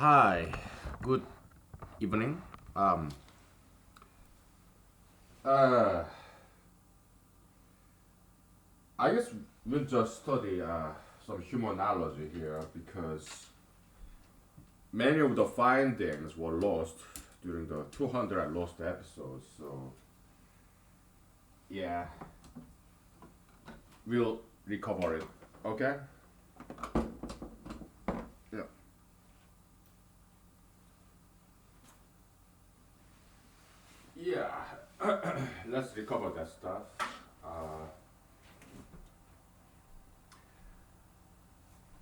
Hi, good evening. Uh, I guess we'll just study some humanology here because many of the findings were lost during the 200 lost episodes. So, yeah, we'll recover it. Okay? Yeah. Yeah, let's recover that stuff. Uh,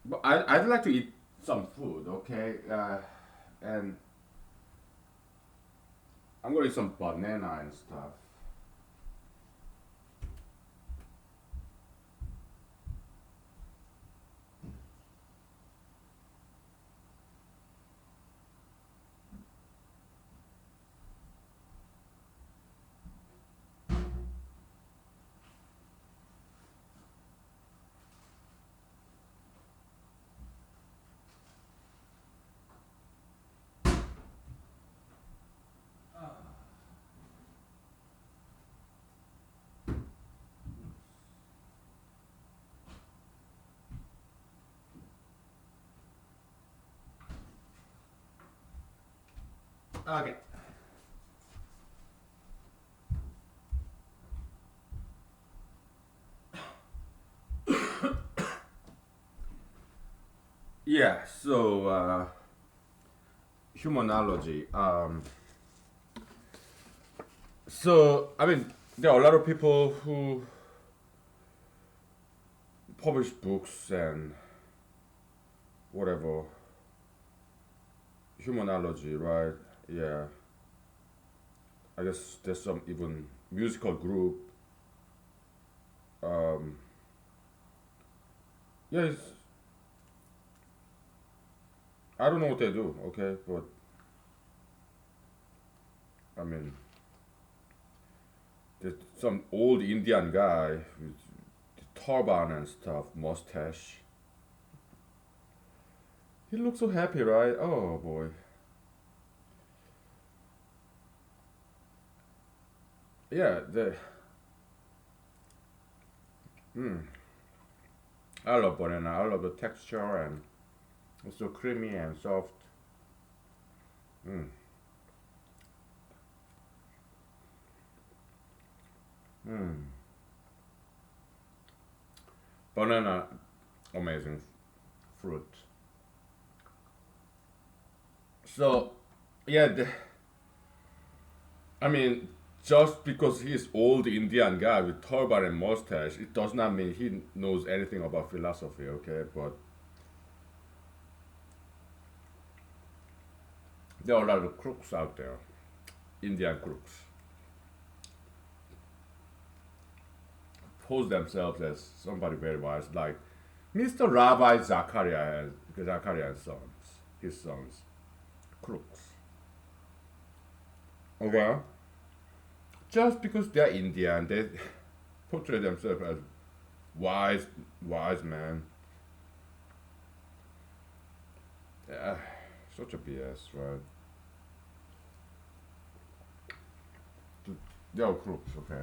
but I'd like to eat some food, okay? And I'm gonna eat some banana and stuff. Okay. Yeah, so humanology. So I mean, there are a lot of people who publish books and whatever humanology, right? Yeah, I guess there's some even musical group. Um, yeah, I don't know what they do, okay, but I mean, there's some old Indian guy with turban and stuff, mustache. He looks so happy, right? Oh boy. Yeah, mm, I love banana. I love the texture and it's so creamy and soft. Mm, mm. Banana, amazing fruit. So, yeah, I mean, just because he's old Indian guy with turban and mustache, it does not mean he knows anything about philosophy. Okay, but there are a lot of crooks out there, Indian crooks, pose themselves as somebody very wise, like Mr. Rabbi Zachariah and sons, his sons, crooks. Okay, just because they're Indian, they portray themselves as wise, wise man. Yeah, such a BS, right? They are crooks, okay.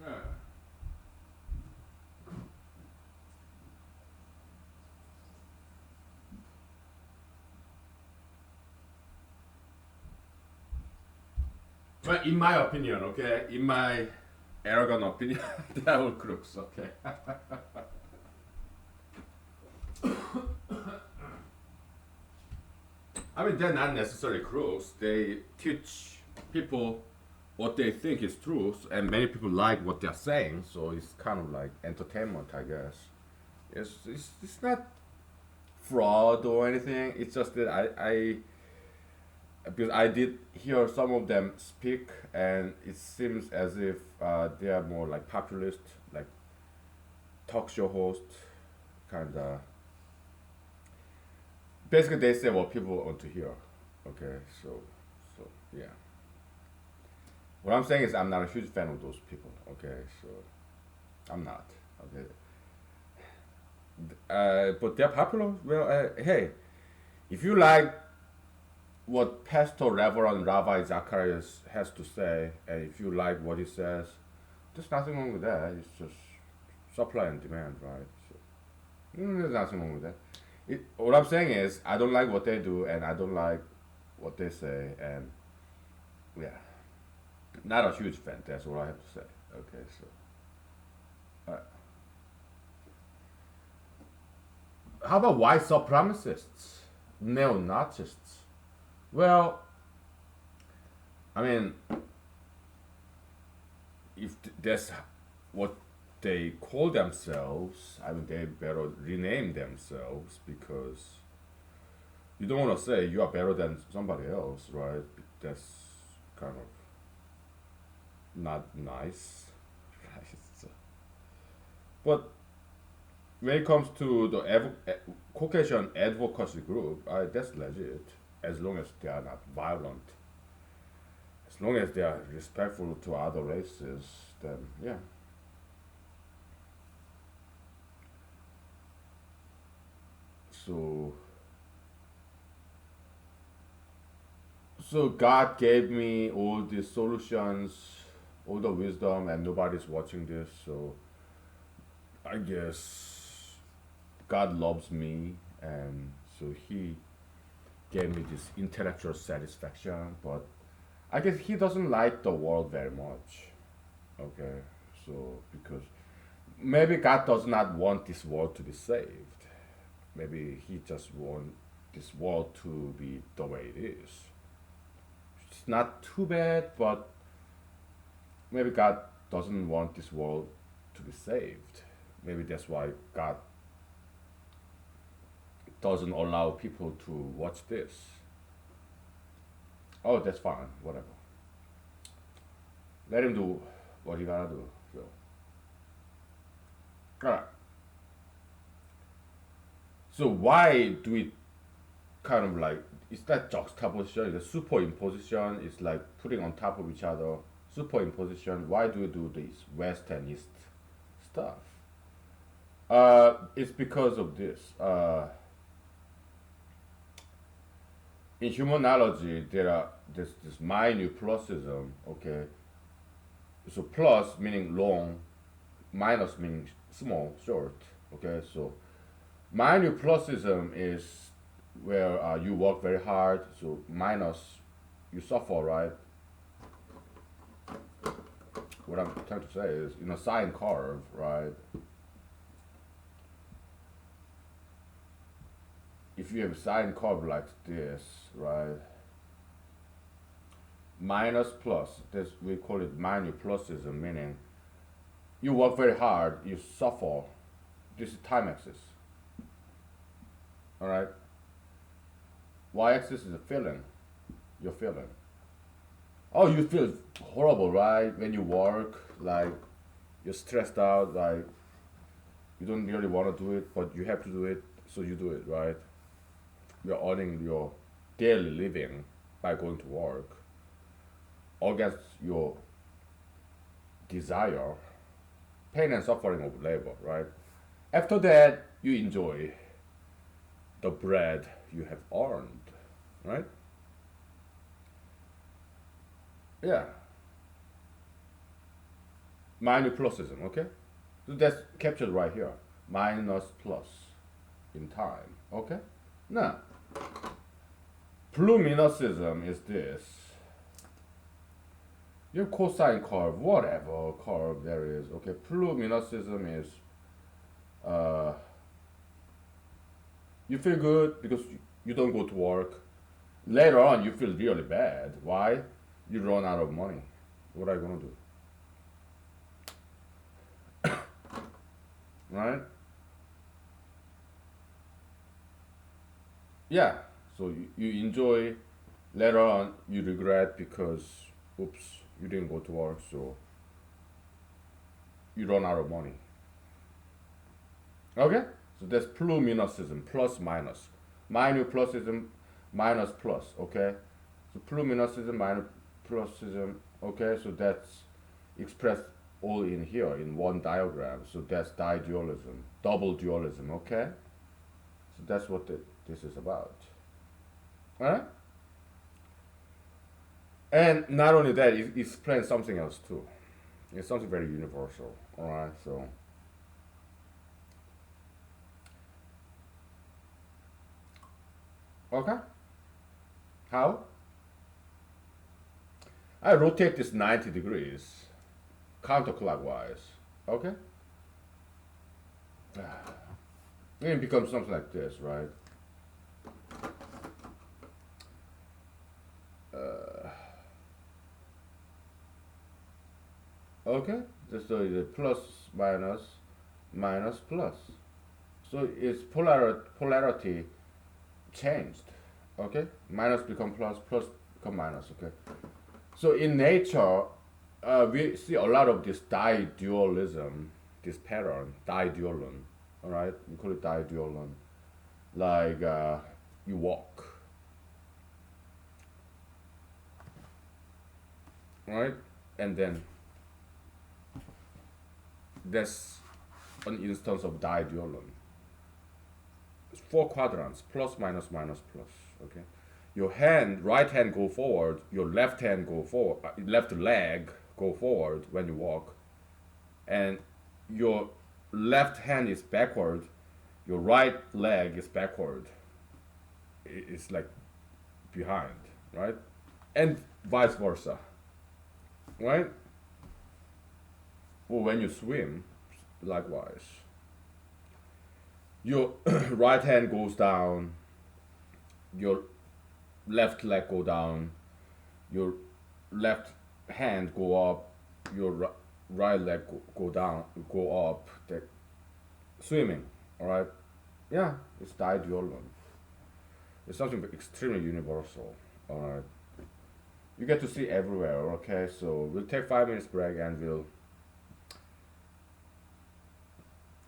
Yeah. But in my opinion, okay, in my arrogant opinion, they are all crooks, okay. I mean, they're not necessarily crooks. They teach people what they think is truth, and many people like what they're saying. So it's kind of like entertainment, I guess. It's not fraud or anything. It's just that I because I did hear some of them speak, and it seems as if they are more like populist, like talk show host, kind of. Basically, they say what people want to hear. Okay, so yeah. What I'm saying is, I'm not a huge fan of those people. Okay, so I'm not. Okay. But they're popular. Well, hey, if you like what Pastor Reverend Rabbi Zacharias has to say, and if you like what he says, there's nothing wrong with that. It's just supply and demand, right? So, there's nothing wrong with that. What I'm saying is, I don't like what they do, and I don't like what they say, and yeah, not a huge fan. That's what I have to say. Okay, so uh, how about white supremacists, neo-Nazis? Well, I mean, if that's what they call themselves, I mean, they better rename themselves because you don't want to say you are better than somebody else, right? That's kind of not nice, right? So, but when it comes to the Caucasian advocacy group, that's legit as long as they are not violent. As long as they are respectful to other races, then yeah. So, so God gave me all these solutions, all the wisdom, and nobody's watching this. So I guess God loves me, and so He gave me this intellectual satisfaction. But I guess He doesn't like the world very much. Okay, so because maybe God does not want this world to be saved. Maybe He just wants this world to be the way it is. It's not too bad, but maybe God doesn't want this world to be saved. Maybe that's why God doesn't allow people to watch this. Oh, that's fine, whatever. Let him do what he gotta do. So, alright. So why do we kind of like it's that juxtaposition, the superimposition is like putting on top of each other. Superimposition. Why do we do this West and East stuff? It's because of this. In humanology, there's this minuplusism. Okay, so plus meaning long, minus meaning small, short. Okay, so minuplusism is where you work very hard. So minus, you suffer, right? What I'm trying to say is, in a sine curve, right? If you have a sine curve like this, right? Minus plus, this we call it minuplusism, meaning you work very hard, you suffer. This is time axis, all right? Y-axis is a feeling, you're feeling. Oh, you feel horrible, right? When you work, like you're stressed out, like you don't really want to do it, but you have to do it, so you do it, right? You're earning your daily living by going to work against your desire, pain and suffering of labor, right? After that, you enjoy the bread you have earned, right? Yeah, minus plusism, okay? So that's captured right here. Minus plus in time, okay? Now, pluminosism is this. Your cosine curve, whatever curve there is, okay? Pluminosism is uh, you feel good because you don't go to work. Later on, you feel really bad. Why? You run out of money. What are you gonna do? Right? Yeah. So you enjoy. Later on, you regret because, oops, you didn't go to work. So you run out of money. Okay. So that's pluminosism, plus minus. Minus plusism, minus plus. Okay. So pluminosism, minus plusism. Okay. So that's expressed all in here in one diagram. So that's didualism, double dualism. Okay. So that's what this is about. All right. And not only that, it explains something else too. It's something very universal. All right. So okay. How? I rotate this 90 degrees counterclockwise. Okay. And it becomes something like this, right? Okay. So it's plus minus minus plus. So its polarity changed. Okay. Minus become plus, plus become minus. Okay. So in nature, we see a lot of this didualism, this pattern, didualism. All right, we call it didualism. Like you walk, right, and then that's an instance of didualism. It's four quadrants: plus, minus, minus, plus. Okay, your right hand go forward, your left hand go forward, left leg go forward when you walk, and your left hand is backward, your right leg is backward. It's like behind, right? And vice versa, right? Or when you swim, likewise. Your right hand goes down, your left leg go down, your left hand go up, your right leg go down, go up. Swimming, all right? Yeah, it's didualism. It's something extremely universal, all right? You get to see everywhere, okay? So we'll take 5 minutes break and we'll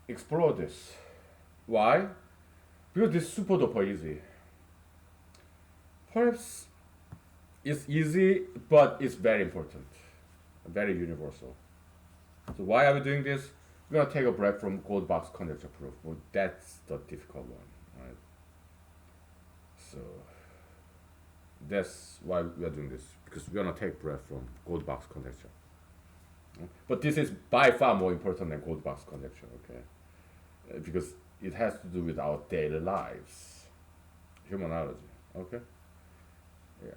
explore this. Why? Because it's super duper easy. Perhaps it's easy, but it's very important, very universal. So why are we doing this? We're gonna take a break from gold box conjecture proof. Well, that's the difficult one, right? So that's why we are doing this, because we're gonna take breath from gold box conjecture. But this is by far more important than gold box conjecture, okay? Because it has to do with our daily lives, humanology, okay? Yeah.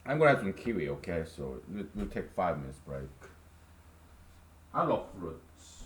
I'm gonna have some kiwi, okay? So we'll take 5 minutes break. I love fruits.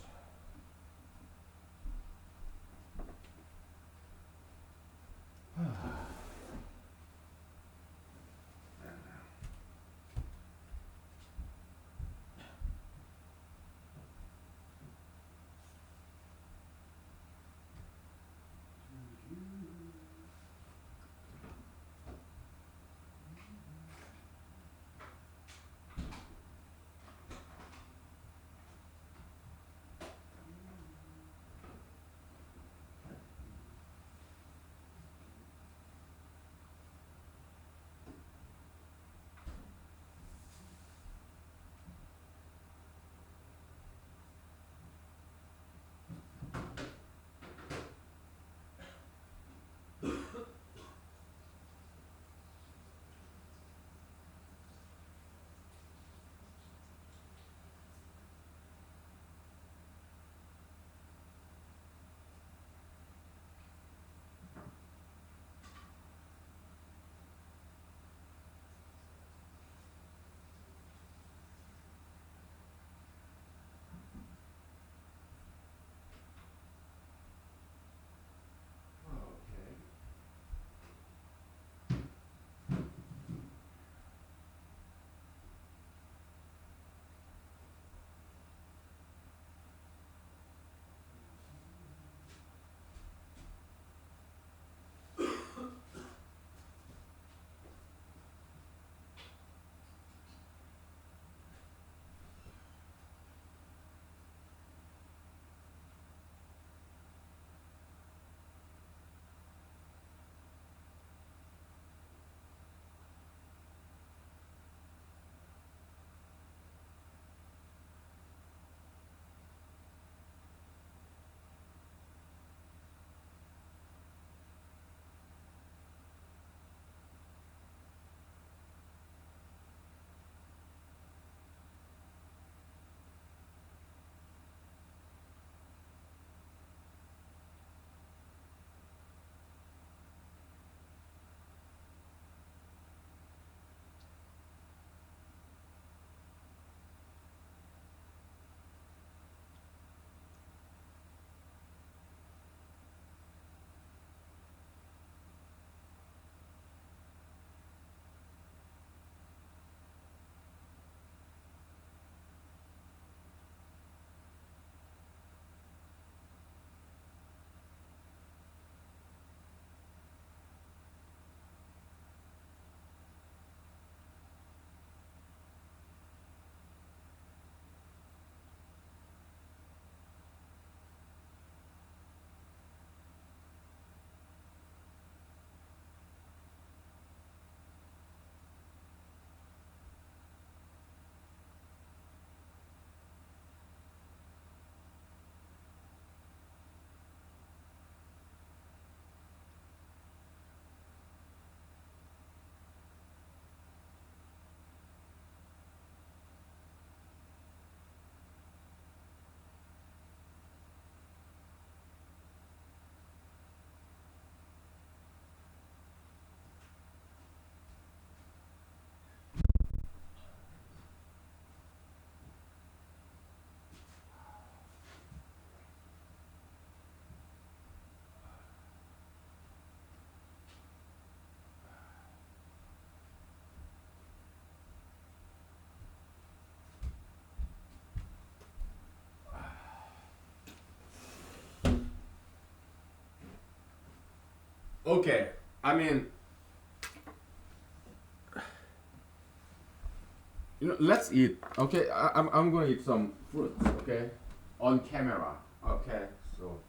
Okay, I mean, let's eat. Okay, I'm going to eat some fruits. Okay, on camera. Okay, so.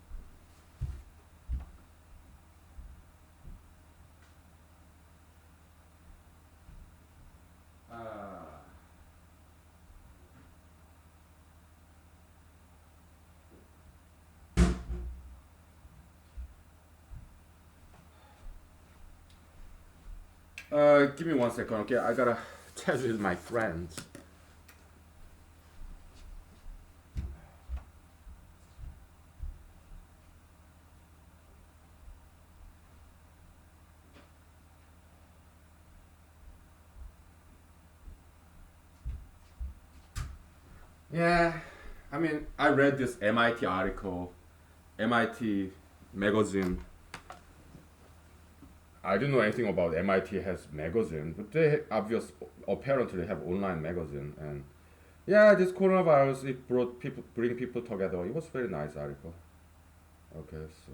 Give me 1 second. Okay, I gotta chat with my friends. Yeah, I mean, I read this MIT article, MIT magazine. I don't know anything about MIT has magazine, but they apparently have online magazine. And yeah, this coronavirus it brought people, bring people together. It was very nice article. Okay, so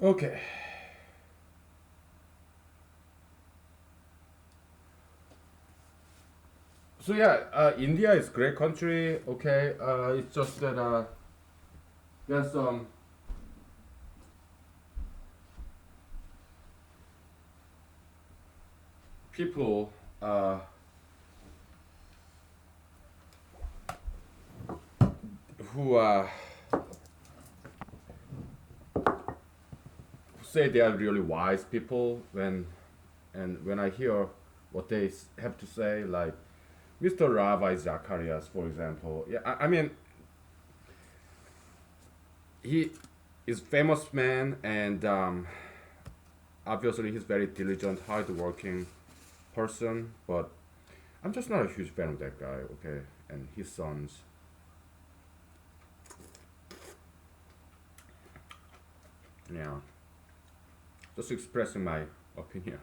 okay. So yeah, India is great country. Okay, it's just that there's some people who say they are really wise people when I hear what they have to say, like Mr. Ravi Zacharias, for example. Yeah, I mean he is famous man, and obviously he's very diligent, hardworking person. But I'm just not a huge fan of that guy. Okay, and his sons. Yeah, just expressing my opinion.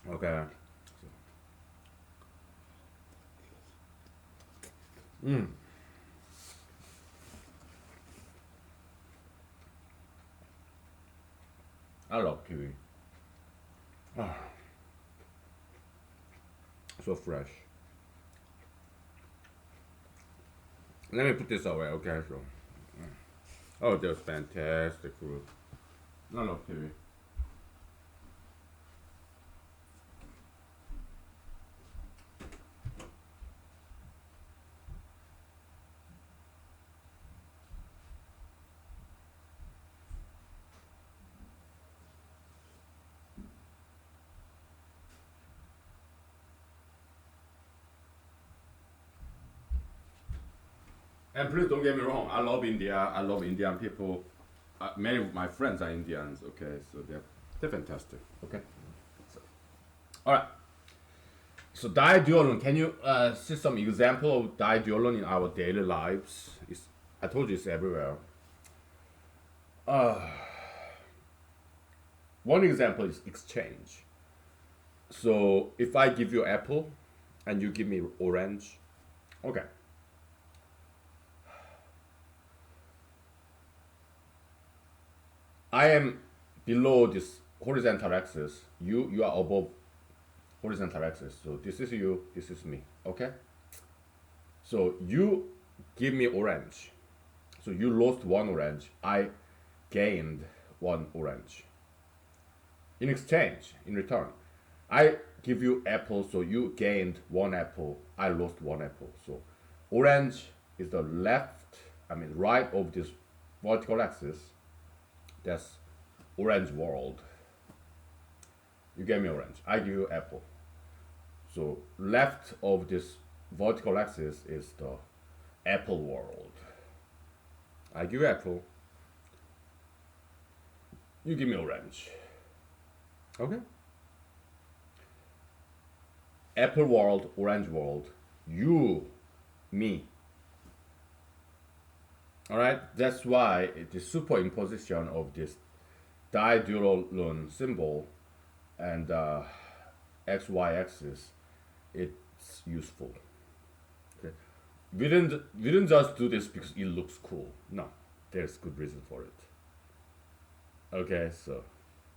Okay. Mm, I love kiwi. Ah, so fresh. Let me put this away. Okay, so. Oh, that's fantastic fruit. I love kiwi. And please don't get me wrong. I love India. I love Indian people. Many of my friends are Indians. Okay, so they're fantastic. Okay. So, all right. So diaduolon, can you see some example of diaduolon in our daily lives? I told you it's everywhere. Uh, One example is exchange. So if I give you apple and you give me orange, okay. I am below this horizontal axis. You are above horizontal axis. So this is you, this is me. Okay? So you give me orange. So you lost one orange. I gained one orange. In exchange, in return, I give you apple, so you gained one apple. I lost one apple. So orange is the left, right of this vertical axis. That's orange world. You gave me orange. I give you apple. So left of this vertical axis is the apple world. I give you apple. You give me orange. Okay? Apple world, orange world. You, me. Alright? That's why the superimposition of this diduolon symbol and XY axis, it's useful. Okay. We didn't just do this because it looks cool. No, there's good reason for it. Okay, so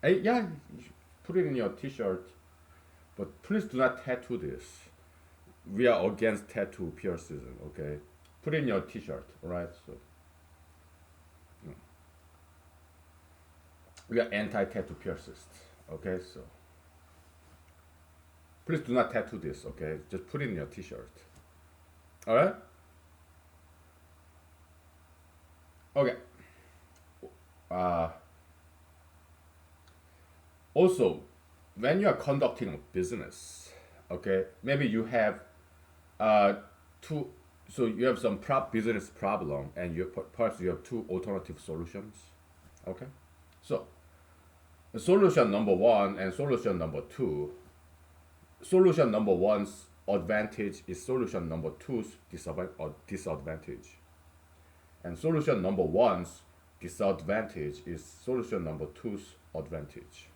yeah, you should put it in your T-shirt, but please do not tattoo this. We are against tattoo piercing. Okay, put it in your T-shirt. All right, so we are anti-tattoo piercists. Okay, so please do not tattoo this. Okay, just put it in your T-shirt. All right. Okay. Also, when you are conducting a business, okay, maybe you have two. So you have some business problem, and perhaps you have two alternative solutions. Okay, so the solution number one and solution number two. Solution number one's advantage is solution number two's disadvantage, and solution number one's disadvantage is solution number two's advantage.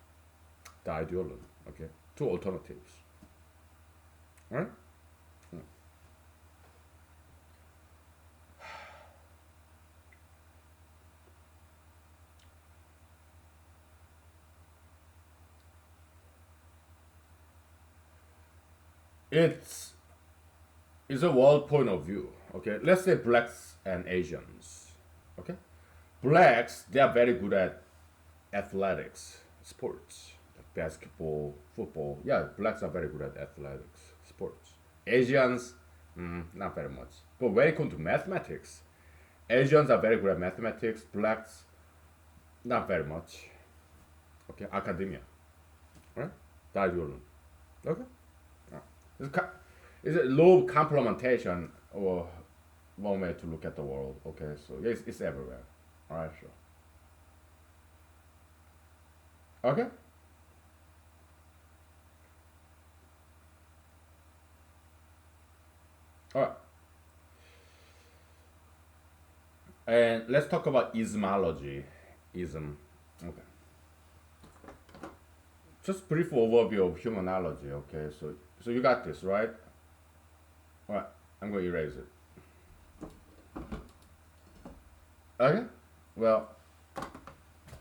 Diaduolon, okay, two alternatives. All right. It's a world point of view. Okay, let's say blacks and Asians. Okay, blacks, they are very good at athletics, sports, basketball, football. Yeah, blacks are very good at athletics, sports. Asians, not very much. But when it comes to mathematics, Asians are very good at mathematics. Blacks, not very much. Okay, academia, right? Diaduolon. Okay. It's a low complementation or one way to look at the world. Okay, so it's everywhere. All right, sure. Okay. All right. And let's talk about ismology. Ism. Okay. Just brief overview of humanology. Okay, so you got this, right? All right. I'm going to erase it. Okay. Well,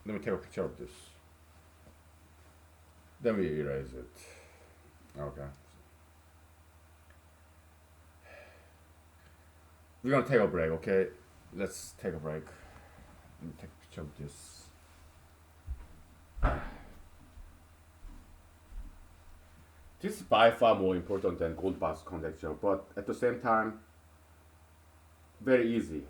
let me take a picture of this. Then we erase it. Okay. We're gonna take a break, okay? Let's take a break. Let me take a picture of this. This is by far more important than gold box conjecture, but at the same time, very easy.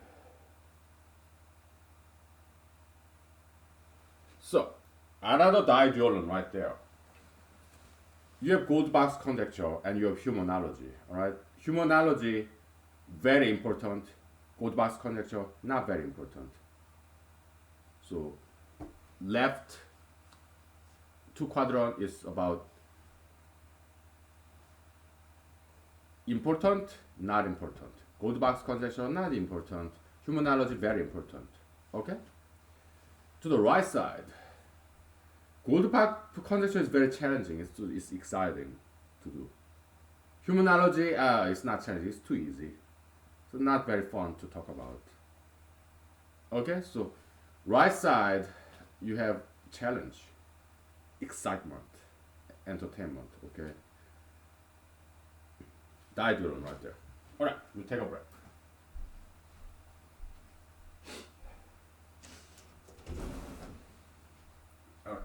So, another diaduolon right there. You have gold box conjecture and you have humanology, alright? Humanology, very important. Gold box conjecture, not very important. So left two quadrant is about important, not important. Gold box conjecture, not important. Humanology, very important. Okay? To the right side, gold box conjecture is very challenging. It's exciting to do. Humanology, it's not challenging. It's too easy. So not very fun to talk about. Okay, so right side, you have challenge, excitement, entertainment. Okay, diagram right there. All right, we'll take a break. All right.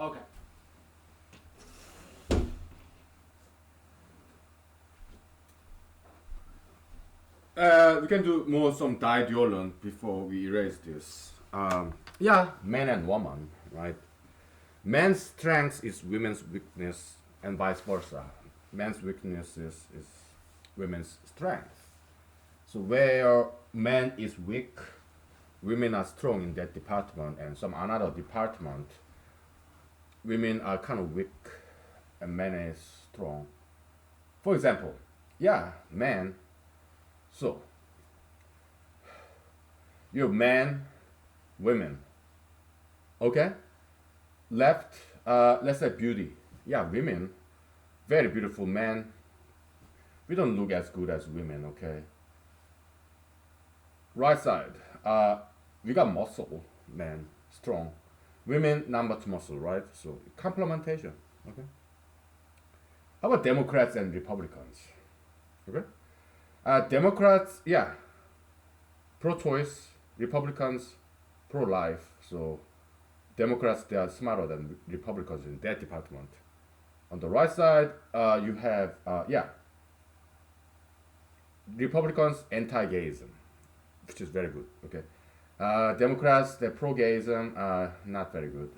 Okay. We can do more some diagonal before we erase this. Yeah, man and woman, right? Man's strength is women's weakness, and vice versa. Man's weakness is women's strength. So where man is weak, women are strong in that department, and some another department, women are kind of weak, and man is strong. For example, yeah, man. So you have men, women. Okay, left. Let's say beauty. Yeah, women, very beautiful men. We don't look as good as women. Okay. Right side. We got muscle, men, strong. Women, not much muscle, right? So complementation. Okay. How about Democrats and Republicans? Okay. Democrats, yeah, pro-choice. Republicans, pro-life. So Democrats, they are smarter than Republicans in that department. On the right side, you have, yeah, Republicans, anti-gayism, which is very good. Okay. Democrats, they're pro-gayism, not very good.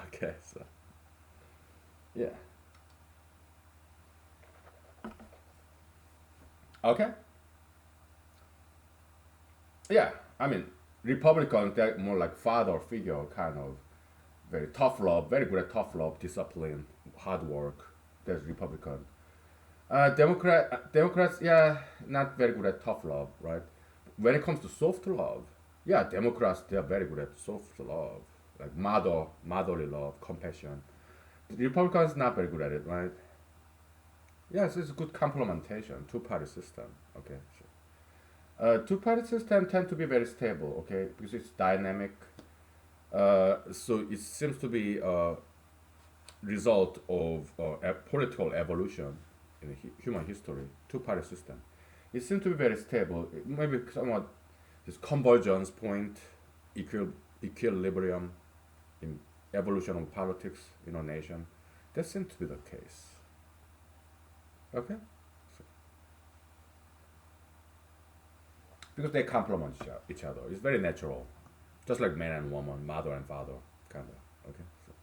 Okay, so yeah. Okay. Yeah, I mean, Republicans, they're more like father figure, kind of very tough love, very good at tough love, discipline, hard work. That's Republican. Democrats, yeah, not very good at tough love, right? When it comes to soft love, yeah, Democrats, they are very good at soft love, like motherly love, compassion. The Republicans not very good at it, right? Yes, it's a good complementation. Two-party system. Okay. Sure. Two-party system tend to be very stable. Okay, because it's dynamic. So it seems to be a result of political evolution in human history. Two-party system. It seems to be very stable. Maybe somewhat this convergence point, equilibrium in evolution of politics in a nation. That seems to be the case. Okay? So, because they complement each other. It's very natural. Just like man and woman, mother and father, kind of. Okay? So,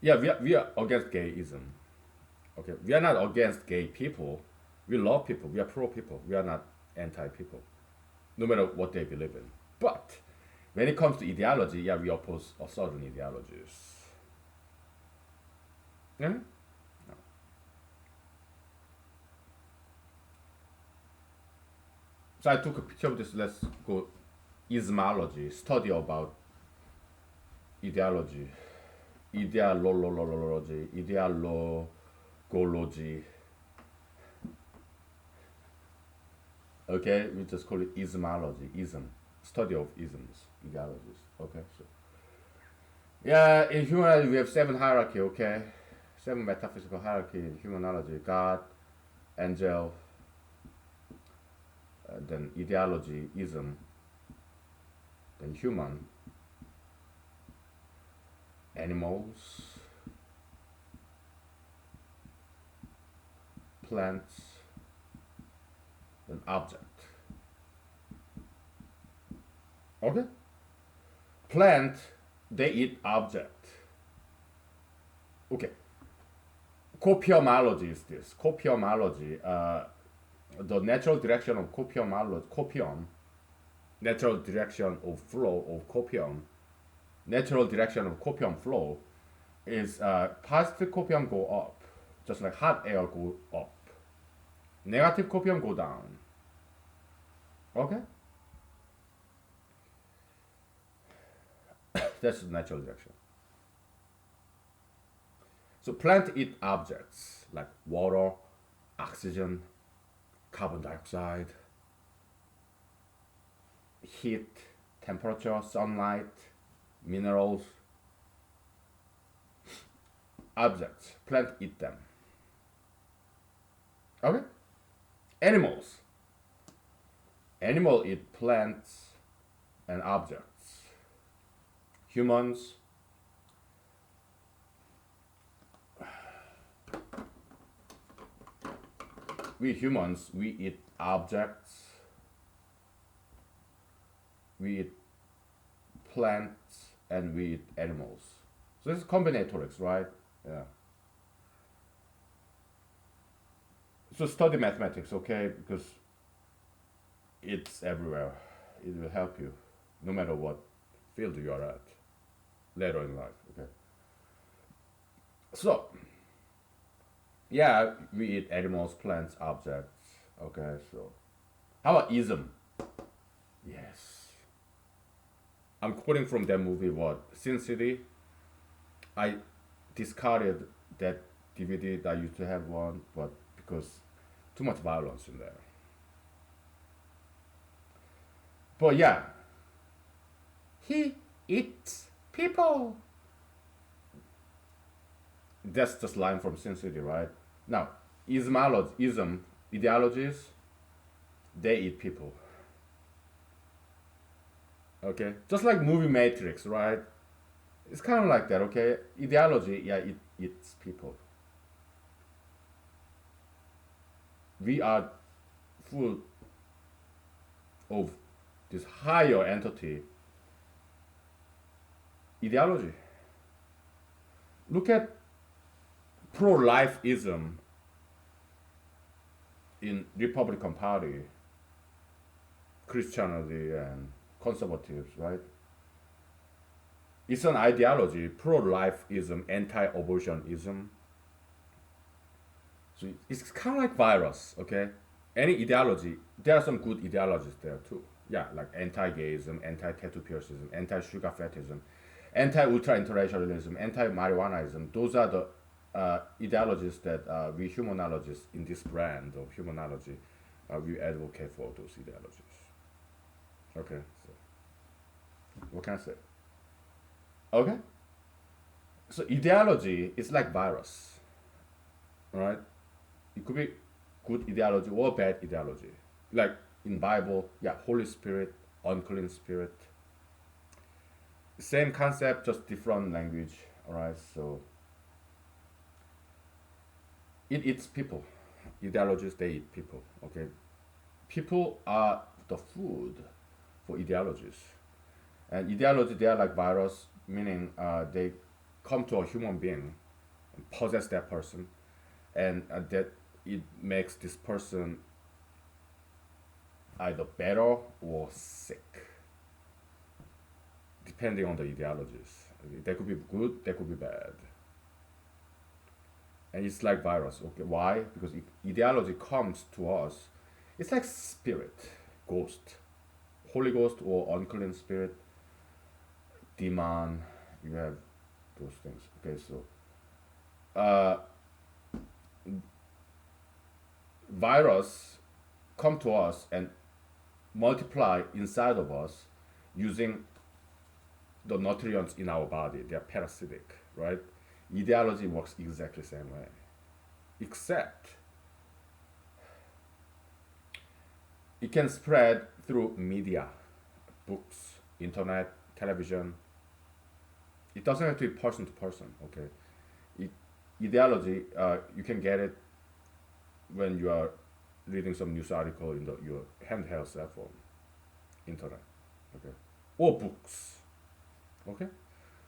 yeah, we are against gayism. Okay? We are not against gay people. We love people. We are pro people. We are not anti people, no matter what they believe in. But when it comes to ideology, yeah, we oppose certain ideologies. Yeah? So I took a picture of this. Let's go ismology, study about ideology, ideologology. Okay, we just call it ismology, ism, study of isms, ideologies. Okay, so yeah, in humanology we have seven hierarchy. Okay, seven metaphysical hierarchy in humanology: God, angel, then ideology, ism, then human, animals, plants, then object. Okay? Plant, they eat object. Okay. Copiomology is this. Copiomology, the natural direction of copium, natural direction of flow of copium, natural direction of copium flow is positive copium go up, just like hot air go up. Negative copium go down. Okay? That's the natural direction. So plant eat objects like water, oxygen, carbon dioxide, heat, temperature, sunlight, minerals, objects. Plant eat them. Okay? Animals. Animal eat plants and objects. Humans, we eat objects, we eat plants, and we eat animals. So this is combinatorics, right? Yeah. So study mathematics, okay? Because it's everywhere. It will help you, no matter what field you are at later in life. Okay. So yeah, we eat animals, plants, objects. Okay. So how about ism? Yes. I'm quoting from that movie. What? Sin City. I discarded that DVD. I used to have one, but because too much violence in there. But yeah, he eats people. That's just line from Sin City, right? Now, ism, ideologies, they eat people. Okay, just like movie Matrix, right? It's kind of like that. Okay, ideology, yeah, it eats people. We are full of this higher entity ideology. Look at pro-lifeism in Republican Party, Christianity and conservatives, right? It's an ideology, pro-lifeism, anti-abortionism. So it's kind of like virus, okay? Any ideology, there are some good ideologies there too. Yeah, like anti-gayism, anti-tattoo piercism, anti-sugar fetishism, anti-ultra-internationalism, anti-marijuanaism. Those are the ideologies that we humanologists in this brand of humanology, we advocate for those ideologies. Okay, so what can I say? Okay, so ideology is like virus, right? It could be good ideology or bad ideology. Like in Bible, yeah, Holy Spirit, unclean spirit, same concept, just different language. All right, so it eats people. Ideologies they eat people. Okay, people are the food for ideologies, and ideology they are like virus, meaning they come to a human being, and possess that person, and that it makes this person either better or sick, depending on the ideologies. They could be good, they could be bad. And it's like virus. Okay, why? Because ideology comes to us. It's like spirit, ghost, Holy Ghost or unclean spirit, demon. You have those things. Okay, so uh, virus come to us and multiply inside of us using the nutrients in our body. They are parasitic, right? Ideology works exactly the same way, except it can spread through media, books, internet, television. It doesn't have to be person to person. Okay, it, ideology you can get it when you are reading some news article in your handheld cell phone, internet, okay, or books. Okay,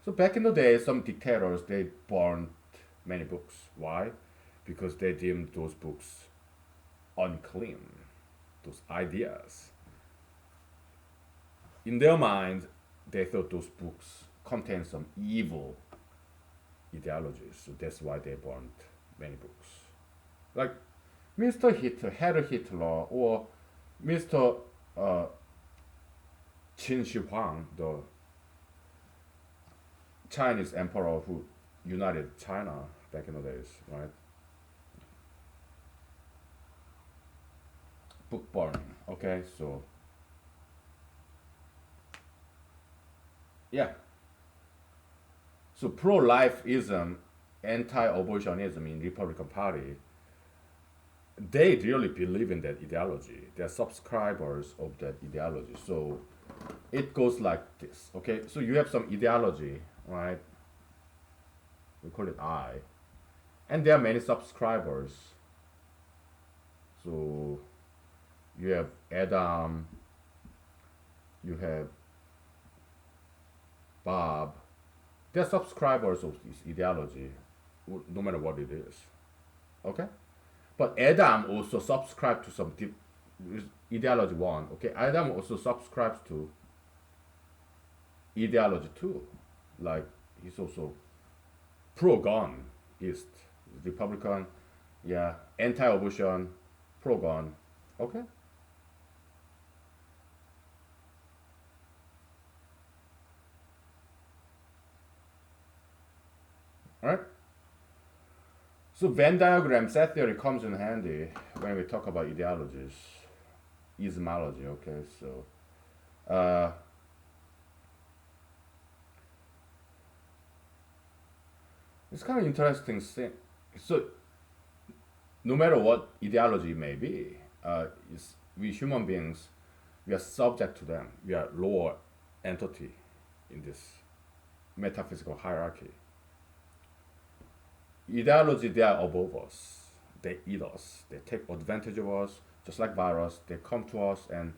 so back in the day, some dictators they burned many books. Why? Because they deemed those books unclean. Those ideas in their mind, they thought those books contain some evil ideologies. So that's why they burned many books. Like Mr. Hitler, Herr Hitler, or Mr. Uh, Qin Shi Huang, the Chinese emperor who united China back in the days, right? Book burning. Okay, so yeah. So pro-lifeism, anti-abortionism in Republican Party, they really believe in that ideology. They're subscribers of that ideology. So it goes like this. Okay, so you have some ideology, right? We call it I, and there are many subscribers. So you have Adam, you have Bob. They're subscribers of this ideology, no matter what it is. Okay, but Adam also subscribed to some ideology one. Okay, Adam also subscribes to ideology two, like he's also pro-gun, East Republican, yeah, anti-abortion, pro-gun. Okay, all right. So Venn diagram set theory comes in handy when we talk about ideologies, ismology. Okay, so uh, it's kind of interesting thing. So no matter what ideology may be, is we human beings, we are subject to them. We are lower entity in this metaphysical hierarchy. Ideology, they are above us. They eat us. They take advantage of us, just like virus. They come to us and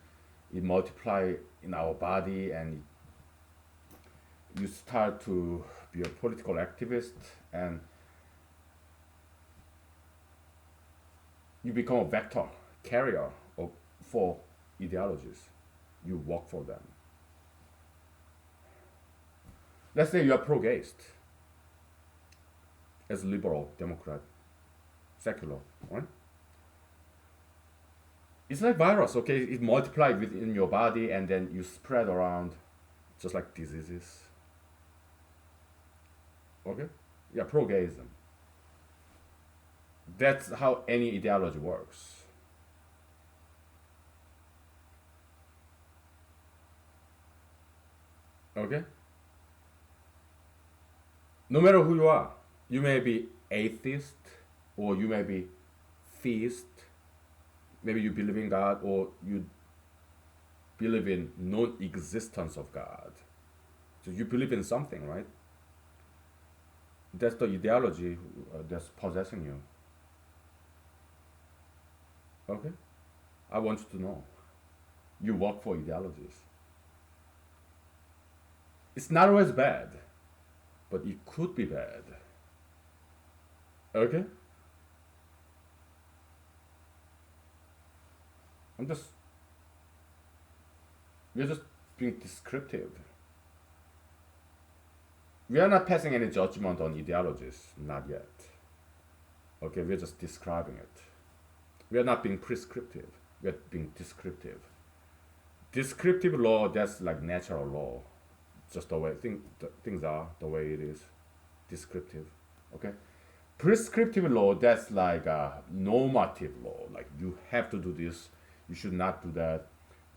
it multiply in our body, and you start to be a political activist, and you become a vector carrier for ideologies. You work for them. Let's say you are pro-gayist as liberal, democrat, secular, right? It's like virus, okay? It multiplies within your body and then you spread around just like diseases. Okay? Yeah, pro-gayism. That's how any ideology works. Okay? No matter who you are, you may be atheist or you may be theist. Maybe you believe in God or you believe in non-existence of God. So you believe in something, right? That's the ideology that's possessing you. Okay? I want you to know. You work for ideologies. It's not always bad, but it could be bad. Okay? I'm just, we're just being descriptive. We are not passing any judgment on ideologies, not yet. Okay, we're just describing it. We are not being prescriptive, we are being descriptive. Descriptive law, that's like natural law. Just the way things are, the way it is. Descriptive. Okay? Prescriptive law, that's like a normative law. Like you have to do this, you should not do that.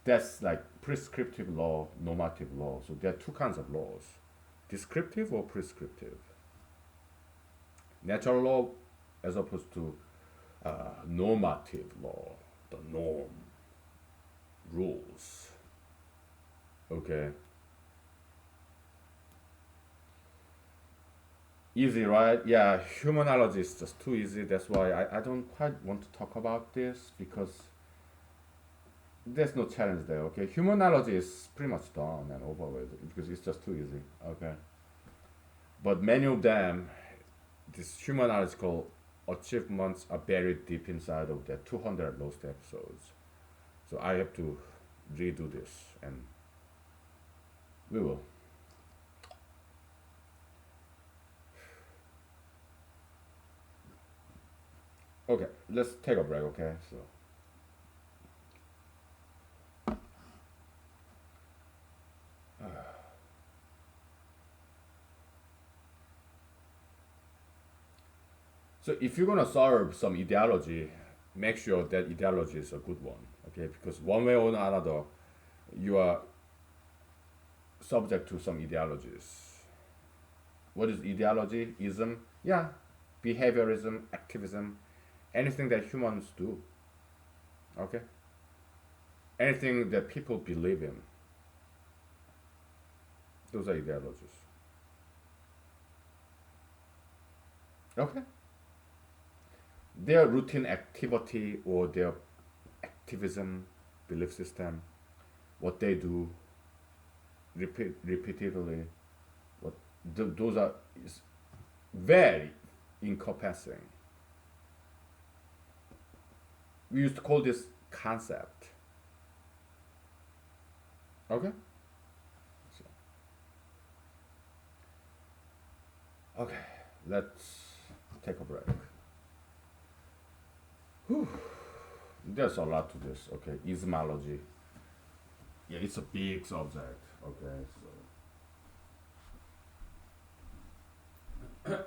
That's like prescriptive law, normative law. So there are two kinds of laws: descriptive or prescriptive. Natural law, as opposed to normative law, the norm, rules. Okay, easy, right? Yeah, humanology is just too easy. That's why I don't quite want to talk about this because there's no challenge there. Okay, humanology is pretty much done and over with because it's just too easy. Okay, but many of them, these humanological achievements are buried deep inside of the 200 lost episodes. So I have to redo this, and we will. Okay, let's take a break. Okay, so if you're gonna solve some ideology, make sure that ideology is a good one. Okay, because one way or another, you are subject to some ideologies. What is ideology? Ism? Yeah, behaviorism, activism, anything that humans do. Okay, anything that people believe in. Those are ideologies. Okay, their routine activity or their activism, belief system, what they do repeatedly, what those are is very encompassing. We used to call this concept. Okay. So, okay. Let's take a break. Whew. There's a lot to this. Okay. Ismology. Yeah, it's a big subject. Okay. So.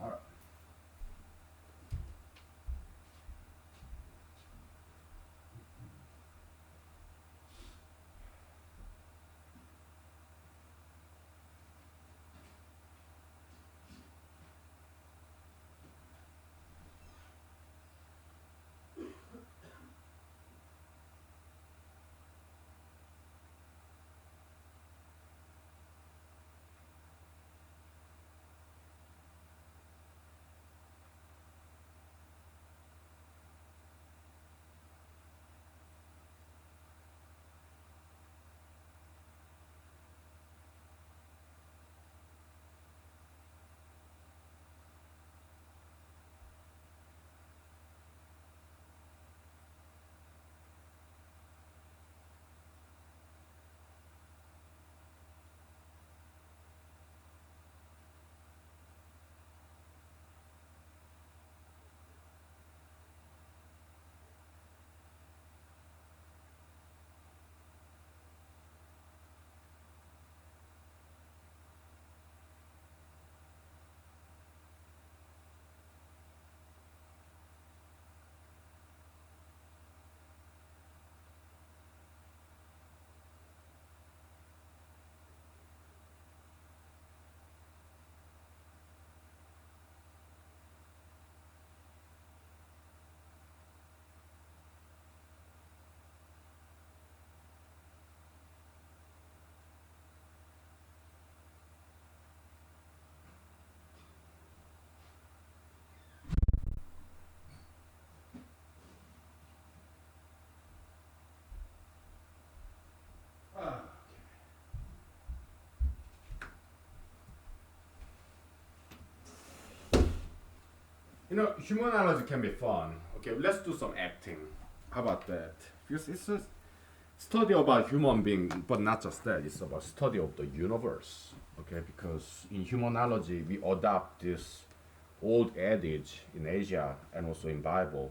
All right. Humanology can be fun. Okay, let's do some acting. How about that? Because it's a study about human being, but not just that. It's about study of the universe. Okay, because in humanology we adopt this old adage in Asia and also in Bible.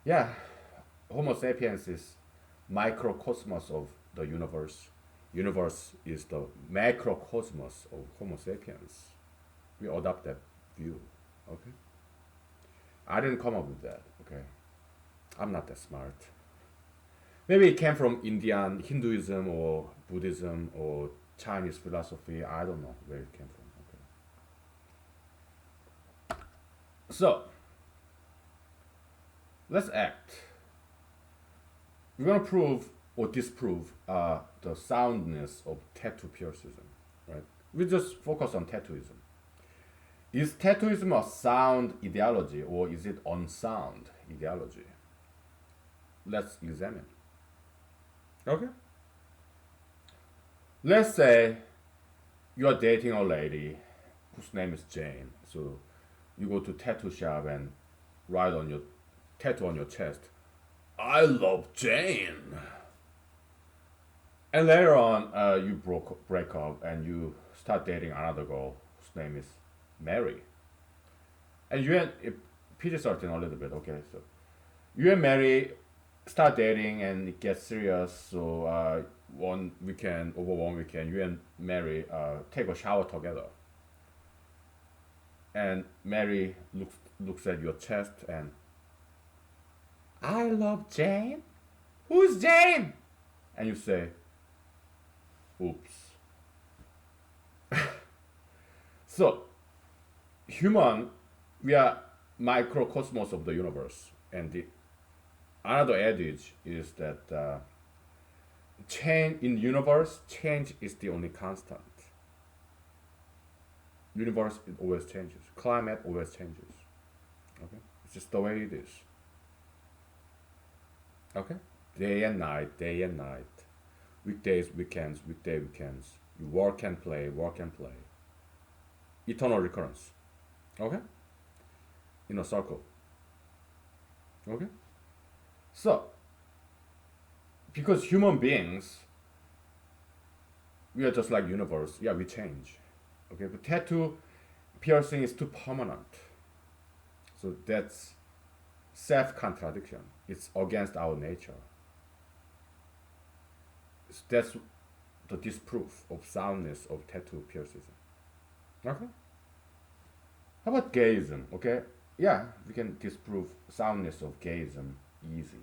Yeah, Homo sapiens is microcosmos of the universe. Universe is the macrocosmos of Homo sapiens. We adopt that view. Okay. I didn't come up with that. Okay. I'm not that smart. Maybe it came from Indian Hinduism or Buddhism or Chinese philosophy. I don't know where it came from. Okay. So let's act. We're gonna prove or disprove the soundness of tattoo puricism, right? We just focus on tattooism. Is tattooism a sound ideology or is it unsound ideology? Let's examine. Okay. Let's say you're dating a lady whose name is Jane. So you go to tattoo shop and write on your tattoo on your chest, I love Jane. And later on, you break up and you start dating another girl whose name is Mary. And you and PG starting a little bit, okay? So you and Mary start dating and it gets serious. So over one weekend, you and Mary take a shower together. And Mary looks at your chest and I love Jane. Who's Jane? And you say, oops. So, we are microcosmos of the universe. And another adage is that change in the universe, change is the only constant. Universe, it always changes. Climate always changes. Okay? It's just the way it is. Okay? Day and night, day and night. Weekdays, weekends, weekends. You work and play, work and play. Eternal recurrence. Okay? In a circle. Okay? So, because human beings, we are just like universe. Yeah, we change. Okay, but tattoo piercing is too permanent. So that's self-contradiction. It's against our nature. So that's the disproof of soundness of tattoo piercing. Okay? How about gayism? Okay? Yeah, we can disprove soundness of gayism easy.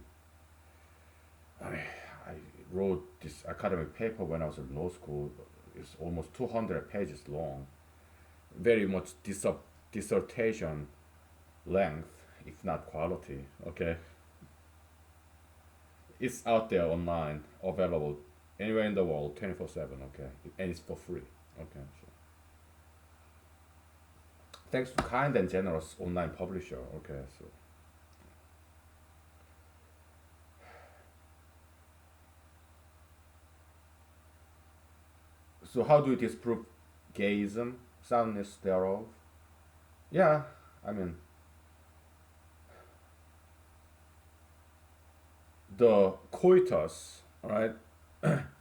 I wrote this academic paper when I was in law school. It's almost 200 pages long. Very much dissertation length, if not quality. Okay? It's out there online, available anywhere in the world, 24/7. Okay? And it's for free. Okay? So. Thanks to kind and generous online publisher. Okay? So how do we disprove gayism, soundness thereof? Yeah, I mean, the coitus, right?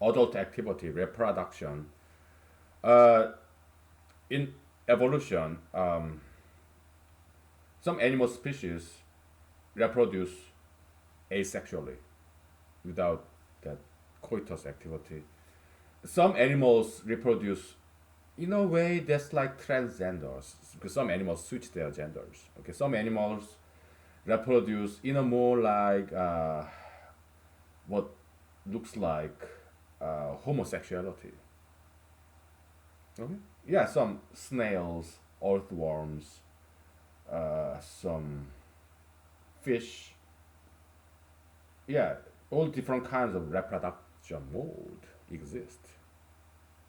Adult activity, reproduction. In evolution, some animal species reproduce asexually without that coitus activity. Some animals reproduce in a way that's like transgenders because some animals switch their genders. Okay, some animals reproduce in a more like what looks like homosexuality. Okay, yeah, some snails, earthworms, some fish. Yeah, all different kinds of reproduction mode exist.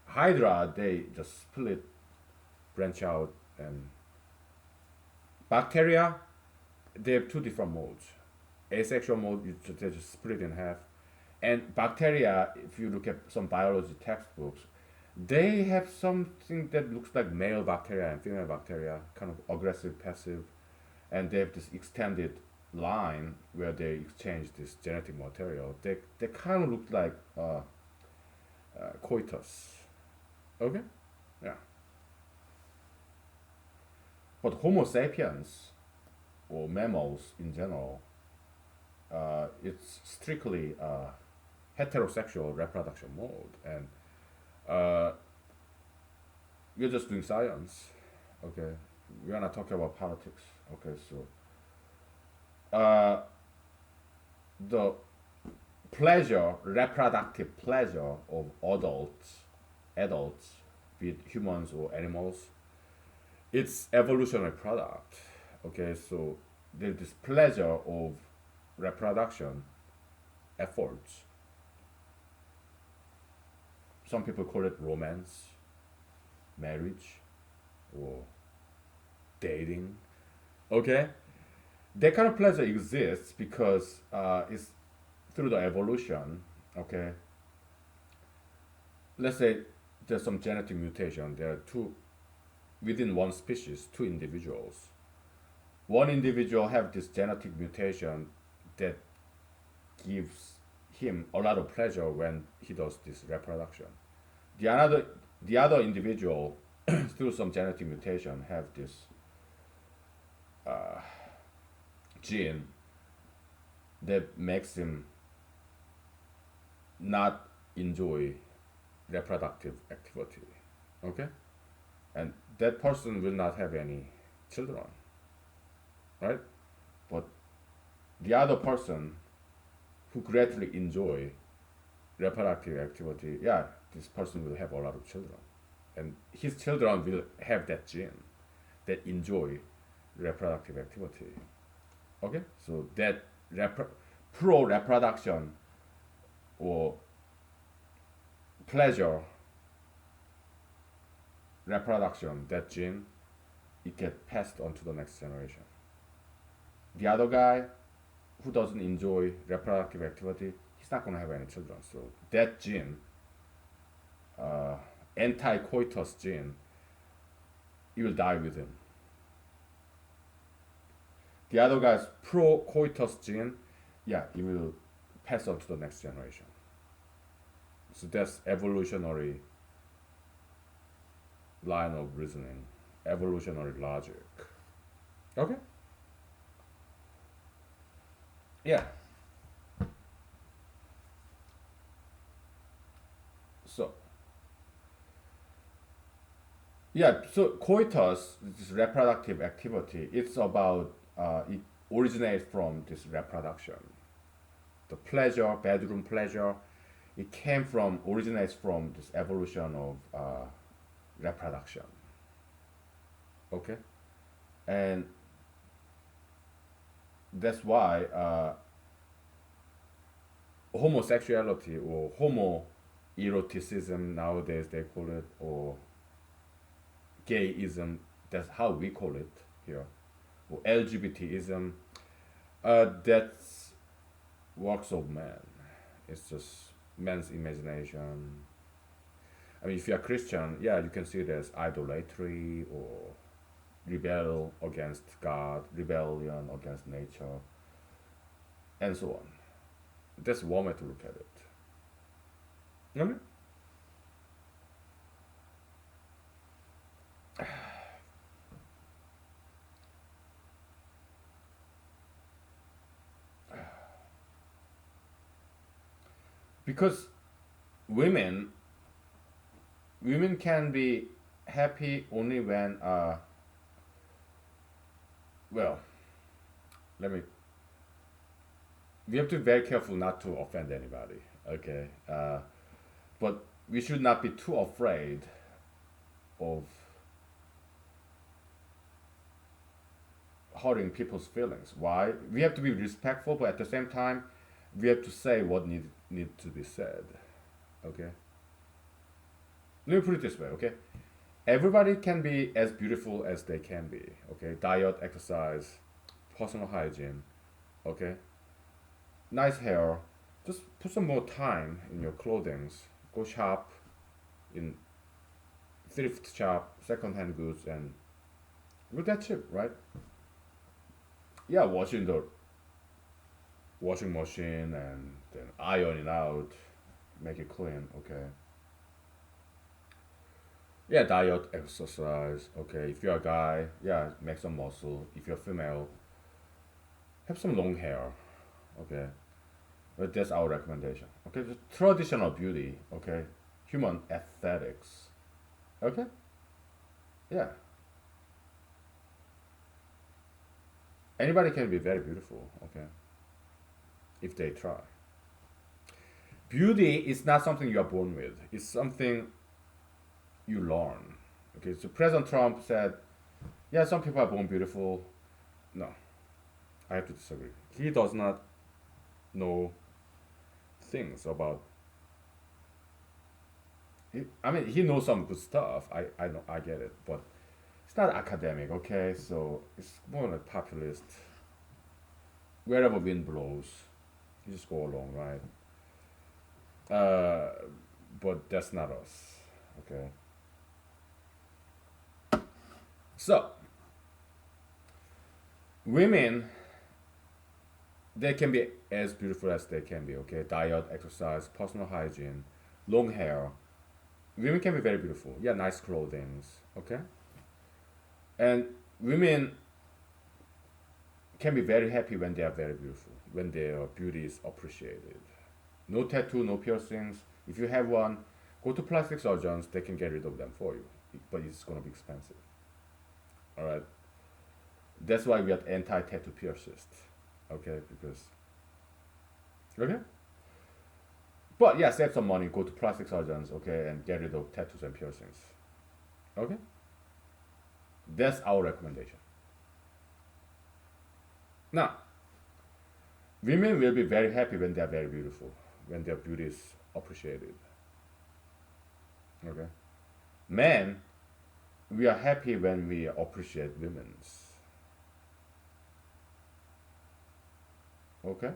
Hydra, they just split, branch out, and bacteria, they have two different modes. Asexual mode, they just split in half. And bacteria, if you look at some biology textbooks, they have something that looks like male bacteria and female bacteria, kind of aggressive, passive. and they have this extended line where they exchange this genetic material. They kind of look like coitus. Okay, yeah. But Homo sapiens or mammals in general, it's strictly heterosexual reproduction mode, and uh, we're just doing science. Okay, we're not talking about politics. Okay, so the pleasure, reproductive pleasure of adults, be it humans or animals, it's evolutionary product. Okay, so there's this pleasure of reproduction efforts. Some people call it romance, marriage, or dating. Okay, that kind of pleasure exists because it's through the evolution. Okay, let's say there's some genetic mutation. There are two within one species, two individuals. One individual have this genetic mutation that gives him a lot of pleasure when he does this reproduction. The another the other individual through some genetic mutation have this gene that makes him not enjoy reproductive activity. Okay? And that person will not have any children, right? But the other person who greatly enjoy reproductive activity, yeah, this person will have a lot of children, and his children will have that gene that enjoy reproductive activity. Okay, so that pro reproduction or pleasure reproduction, that gene, it gets passed on to the next generation. The other guy who doesn't enjoy reproductive activity, he's not going to have any children. So that gene, anti-coitus gene, it will die with him. The other guy's pro-coitus gene, yeah, it will pass on to the next generation. So that's evolutionary line of reasoning, evolutionary logic. Okay? Yeah. So, yeah, so coitus, this reproductive activity, it's about, it originates from this reproduction. The pleasure, bedroom pleasure, it originates from this evolution of reproduction. Okay? And that's why homosexuality or homoeroticism nowadays they call it, or gayism, that's how we call it here, or LGBTism, that's works of man. It's just man's imagination. I mean, if you're Christian, yeah, you can see it as idolatry or rebel against God, rebellion against nature, and so on. That's one way to look at it. Okay? Because women women can be happy only when well, let me we have to be very careful not to offend anybody. Okay, but we should not be too afraid of hurting people's feelings. Why? We have to be respectful, but at the same time we have to say what need to be said. Okay, let me put it this way. Okay, everybody can be as beautiful as they can be. Okay, diet, exercise, personal hygiene. Okay, nice hair. Just put some more time in your clothing. Go shop in thrift shop, second-hand goods, and with that cheap, right? yeah, washing the washing machine and then iron it out, make it clean. Okay. Yeah, diet, exercise. Okay, if you're a guy, yeah, make some muscle. If you're female, have some long hair. Okay, but that's our recommendation. Okay, the traditional beauty. Okay, human aesthetics. Okay, yeah, anybody can be very beautiful. Okay, if they try. Beauty is not something you are born with. It's something you learn. Okay, so President Trump said, yeah, some people are born beautiful. No, I have to disagree. He does not know things about. I mean, he knows some good stuff. I know, I get it, but it's not academic. Okay, so it's more like populist. Wherever wind blows, you just go along, right? Uh, but that's not us. Okay, so women, they can be as beautiful as they can be. Okay, diet, exercise, personal hygiene, long hair. Women can be very beautiful. Yeah, nice clothing. Okay, and women can be very happy when they are very beautiful, when their beauty is appreciated. No tattoo, no piercings. If you have one, go to plastic surgeons. They can get rid of them for you, but it's gonna be expensive. All right. That's why we are anti-tattoo piercists. Okay, because okay. But yeah, save some money. Go to plastic surgeons. Okay, and get rid of tattoos and piercings. Okay. That's our recommendation. Now, women will be very happy when they are very beautiful, when their beauty is appreciated. Okay. Men, we are happy when we appreciate women's. Okay.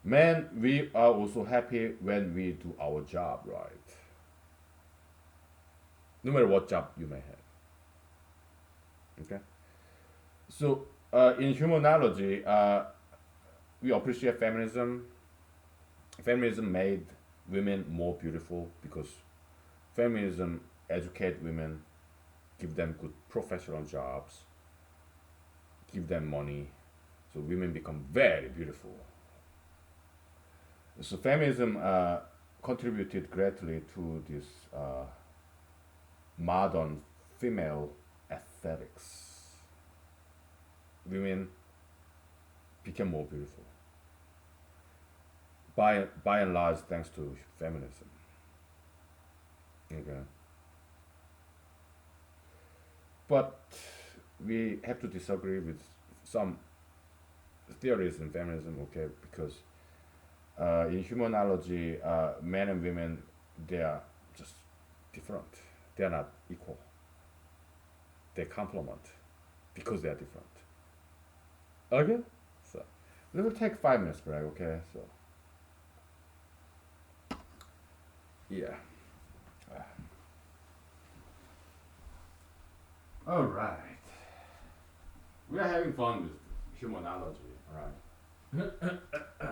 Men, we are also happy when we do our job right, no matter what job you may have. Okay. So in humanology, we appreciate feminism. Feminism made women more beautiful because feminism educate women, give them good professional jobs, give them money, so women become very beautiful. So feminism contributed greatly to this modern female aesthetics. Women became more beautiful by and large thanks to feminism. Okay, but we have to disagree with some theories in feminism. Okay, because in humanology, men and women, they are just different. They are not equal. They complement because they are different. Okay, so we will take 5 minutes break. Okay, so yeah. All right. We are having fun with humanology. All right.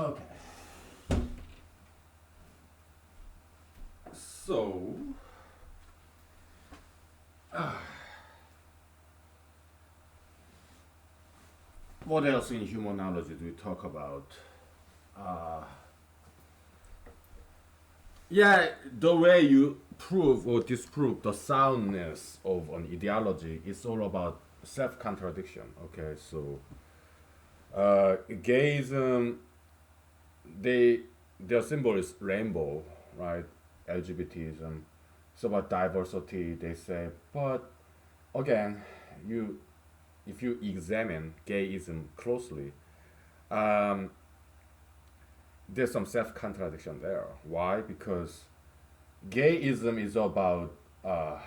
Okay. So, what else in humanology do we talk about? Uh, yeah, the way you prove or disprove the soundness of an ideology is all about self contradiction. Okay, so gayism, they their symbol is rainbow, right? LGBTism, it's about diversity. They say, but again, you if you examine gayism closely, um, there's some self contradiction there. Why? Because gayism is about uh,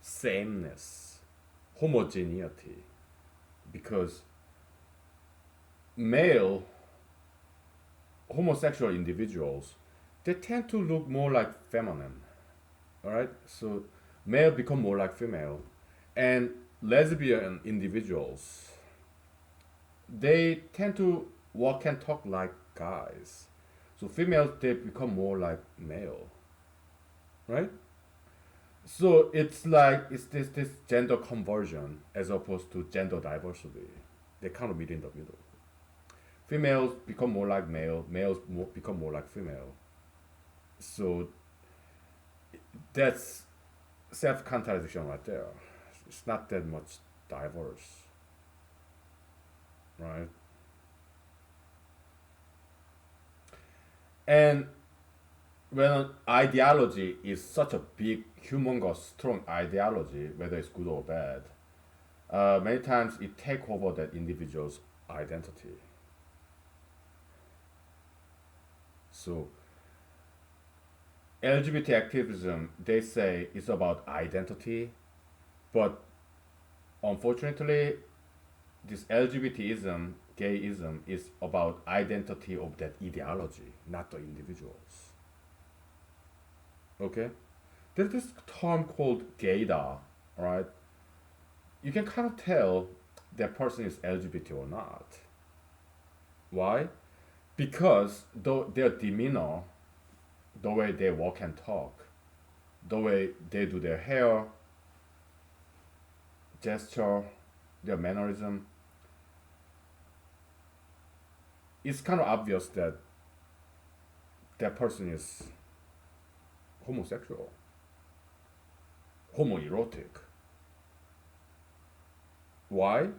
sameness, homogeneity. Because male homosexual individuals, they tend to look more like feminine. All right, so male become more like female, and lesbian individuals, they tend to walk and talk like guys. So females, they become more like male, right? So it's like it's this gender conversion as opposed to gender diversity. They kind of meet in the middle. Females become more like male, males become more like female. So that's self contradiction right there. It's not that much diverse, right? And when an ideology is such a big, humongous, strong ideology, whether it's good or bad, many times it take over that individual's identity. So LGBT activism, they say it's about identity, but unfortunately, this LGBTism, gayism, is about identity of that ideology, not the individuals. Okay, there's this term called gaydar, right? You can kind of tell that person is LGBT or not. Why? Because their demeanor, the way they walk and talk, the way they do their hair, gesture, their mannerism, it's kind of obvious that that person is homosexual, homoerotic. Why?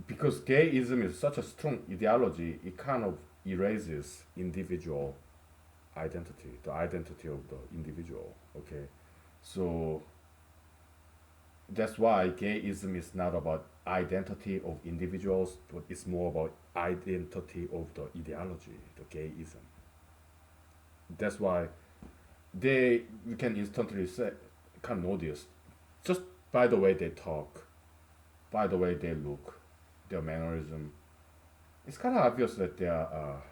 Because gayism is such a strong ideology, it kind of erases individual identity, the identity of the individual. Okay, so that's why gayism is not about identity of individuals, but it's more about identity of the ideology, the gayism. That's why they you can instantly say can know this just by the way they talk, by the way they look, their mannerism. It's kind of obvious that they are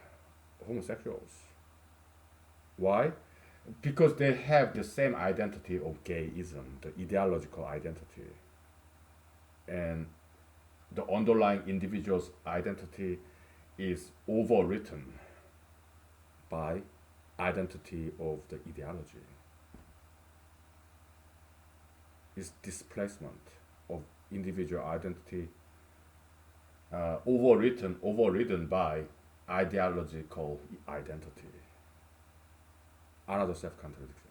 homosexuals. Why? Because they have the same identity of gayism, the ideological identity, and the underlying individual's identity is overwritten by identity of the ideology. It's displacement of individual identity, overridden by ideological identity. Another self-contradiction.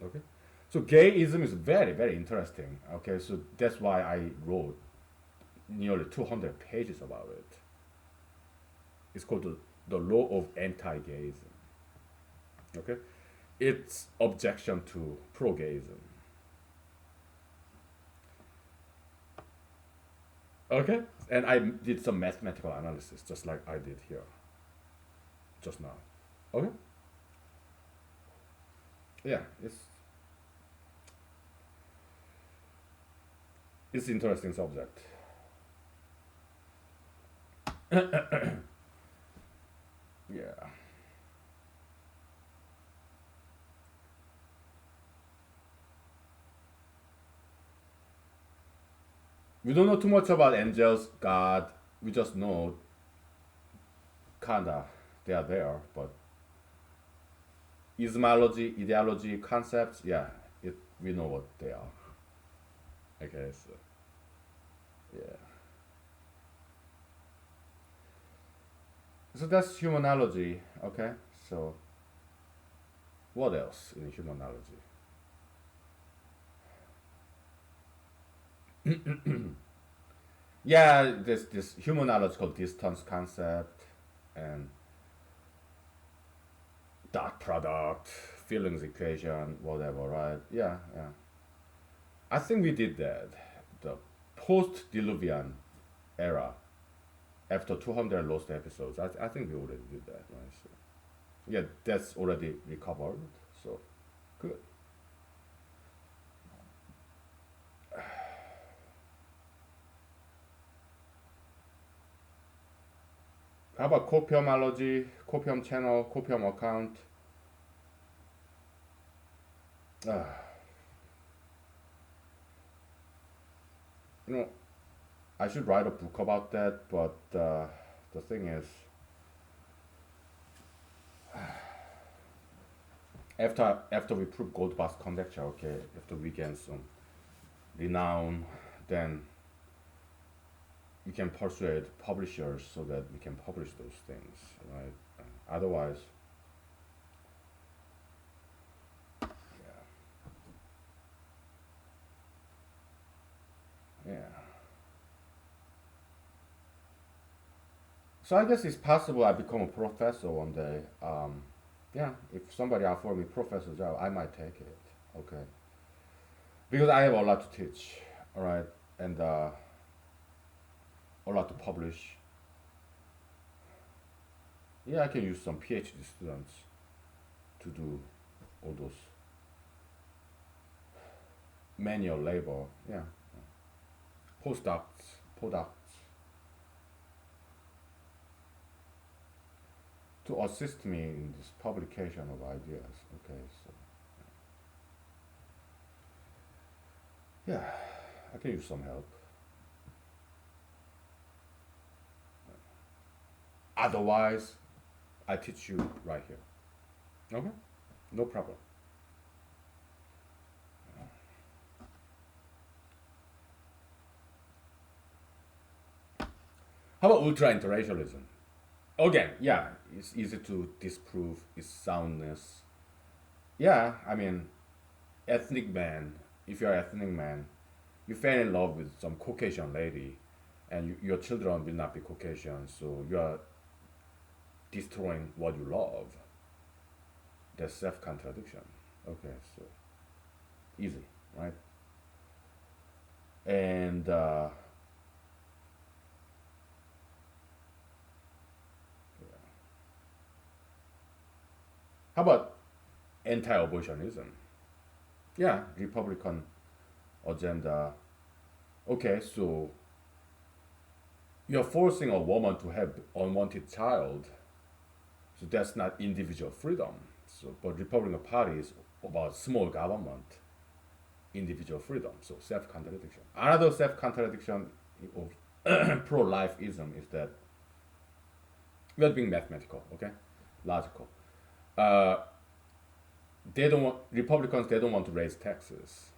Okay, so gayism is very very interesting. Okay, so that's why I wrote nearly 200 pages about it. It's called the law of anti-gayism. Okay, it's objection to pro-gayism. Okay, and I did some mathematical analysis just like I did here just now. Okay, yeah, it's interesting subject. Yeah. We don't know too much about angels, God. We just know kinda they are there, but ismology, ideology, concepts, yeah, we know what they are. Okay, so yeah. So that's humanology. Okay, so what else in humanology? Yeah, there's this humanological distance concept and dot product, feelings equation, whatever, right? Yeah, yeah. I think we did that. The post-diluvian era, after 200 lost episodes, I think we already did that, right? So, yeah, that's already recovered. So good. How about copiumology, copium channel, copium account? Ah, you know, I should write a book about that, but the thing is, after we prove Goldbach's conjecture, okay, after we gain some renown, then we can persuade publishers so that we can publish those things, right? Otherwise, yeah, yeah. So I guess it's possible I become a professor one day. Yeah, if somebody offer me professor job, I might take it. Okay, because I have a lot to teach, all right, and a lot to publish. Yeah, I can use some PhD students to do all those manual labor. Yeah, postdocs to assist me in this publication of ideas. Okay, so yeah, I can use some help. Otherwise, I teach you right here. Okay, no problem. How about ultra interracialism? Again, yeah, it's easy to disprove its soundness. Yeah, I mean, ethnic man. If you're an ethnic man, you fell in love with some Caucasian lady, and your children will not be Caucasian, so you are destroying what you love. That's self contradiction. Okay, so easy, right? And how about anti abortionism? Yeah, Republican agenda. Okay, so you're forcing a woman to have unwanted child, so that's not individual freedom. So, but Republican Party is about small government, individual freedom. So self contradiction. Another self contradiction of pro lifeism is that we're being mathematical, okay, logical. Uh, they don't want Republicans. They don't want to raise taxes,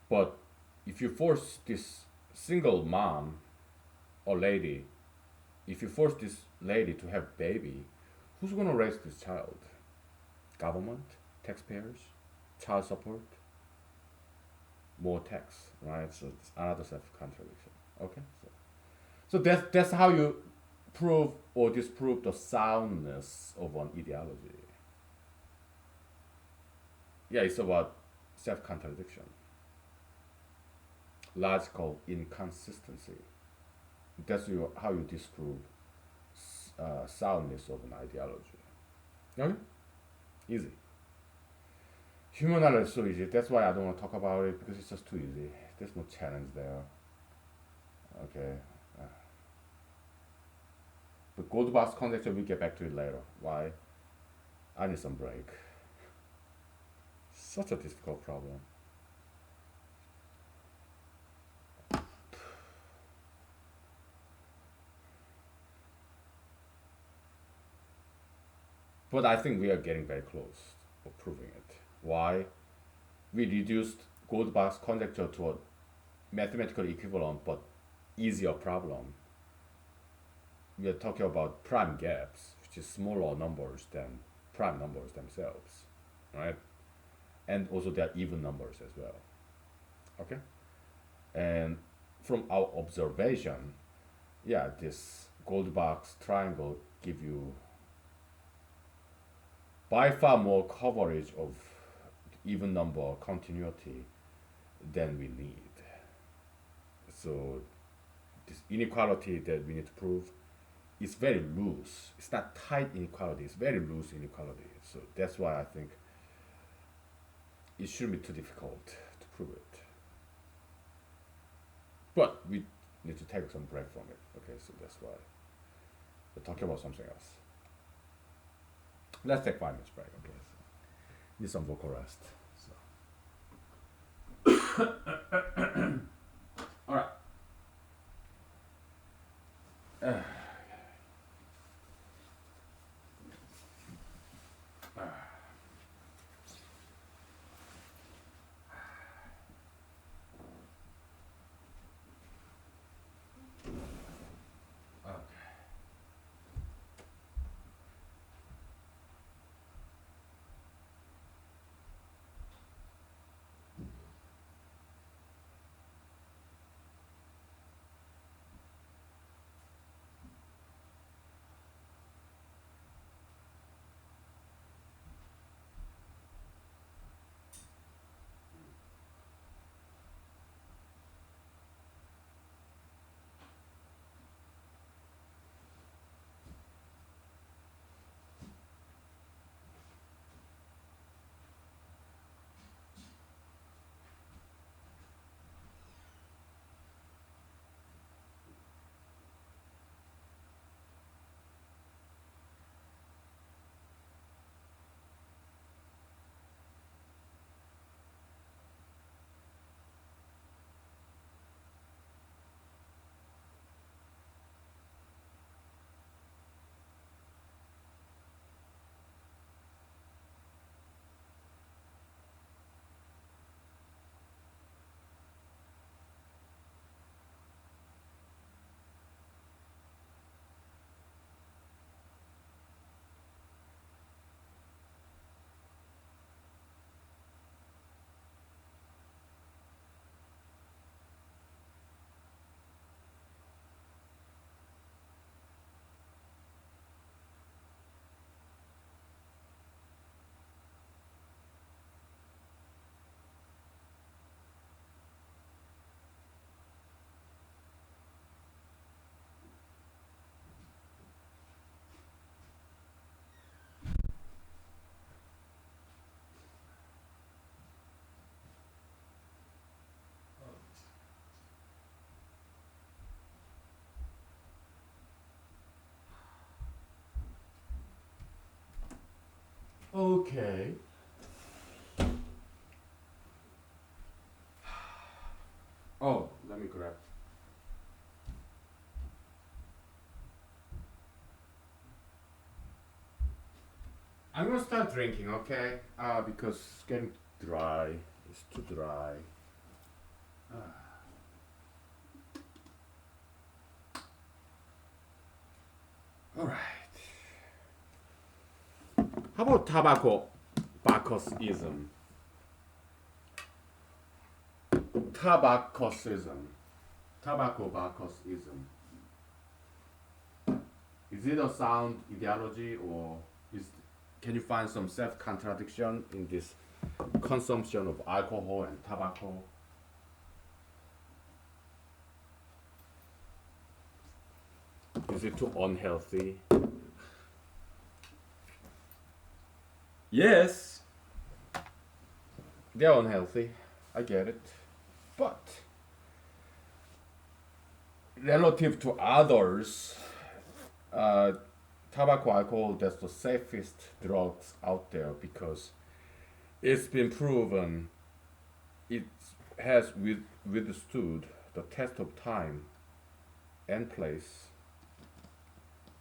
but if you force this single mom or lady, if you force this lady to have baby, who's gonna raise this child? Government, taxpayers, child support, more tax, right? So it's another self contradiction. Okay, so that's how you prove or disprove the soundness of an ideology. Yeah, it's about self contradiction, logical inconsistency. That's how you disprove soundness of an ideology. Okay, easy. Human knowledge is so easy. That's why I don't want to talk about it because it's just too easy. There's no challenge there. Okay. Uh, but Goldbach's conjecture, we'll get back to it later. Why? I need some break. Such a difficult problem. But I think we are getting very close of proving it. Why? We reduced Goldbach's conjecture to a mathematical equivalent but easier problem. We are talking about prime gaps, which is smaller numbers than prime numbers themselves, right? And also they are even numbers as well. Okay? And from our observation, yeah, this Goldbach's triangle give you by far more coverage of even number continuity than we need. So this inequality that we need to prove is very loose. It's not tight inequality, it's very loose inequality. So that's why I think it shouldn't be too difficult to prove it. But we need to take some break from it. Okay, so that's why we're talking about something else. Let's take 5 minutes break, okay? So need some vocal rest. So. All right. Okay. Oh, let me grab. I'm gonna start drinking, okay? Because it's getting dry. It's too dry. All right. How about tobacco Bacchusism? Tabacosism. Tobacco Bacchusism. Is it a sound ideology or can you find some self-contradiction in this consumption of alcohol and tobacco? Is it too unhealthy? Yes, they're unhealthy. I get it. But relative to others, tobacco, alcohol, that's the safest drugs out there because it's been proven it has withstood the test of time and place.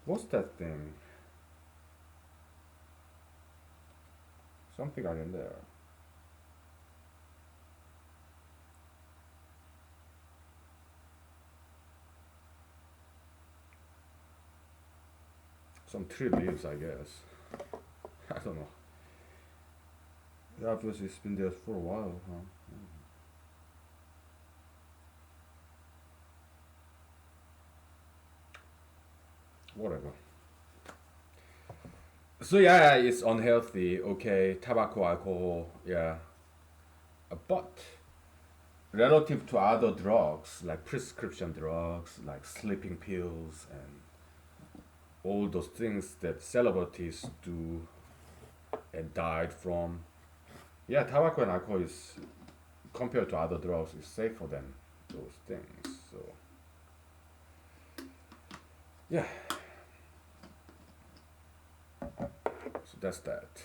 What's that thing? Something are in there. Some tree leaves, I guess. I don't know. Yeah, obviously it's been there for a while, huh? Whatever. So yeah, it's unhealthy. Okay, tobacco, alcohol, yeah. But relative to other drugs like prescription drugs, like sleeping pills, and all those things that celebrities do and died from, yeah, tobacco and alcohol is compared to other drugs is safer than those things. So yeah, so that's that.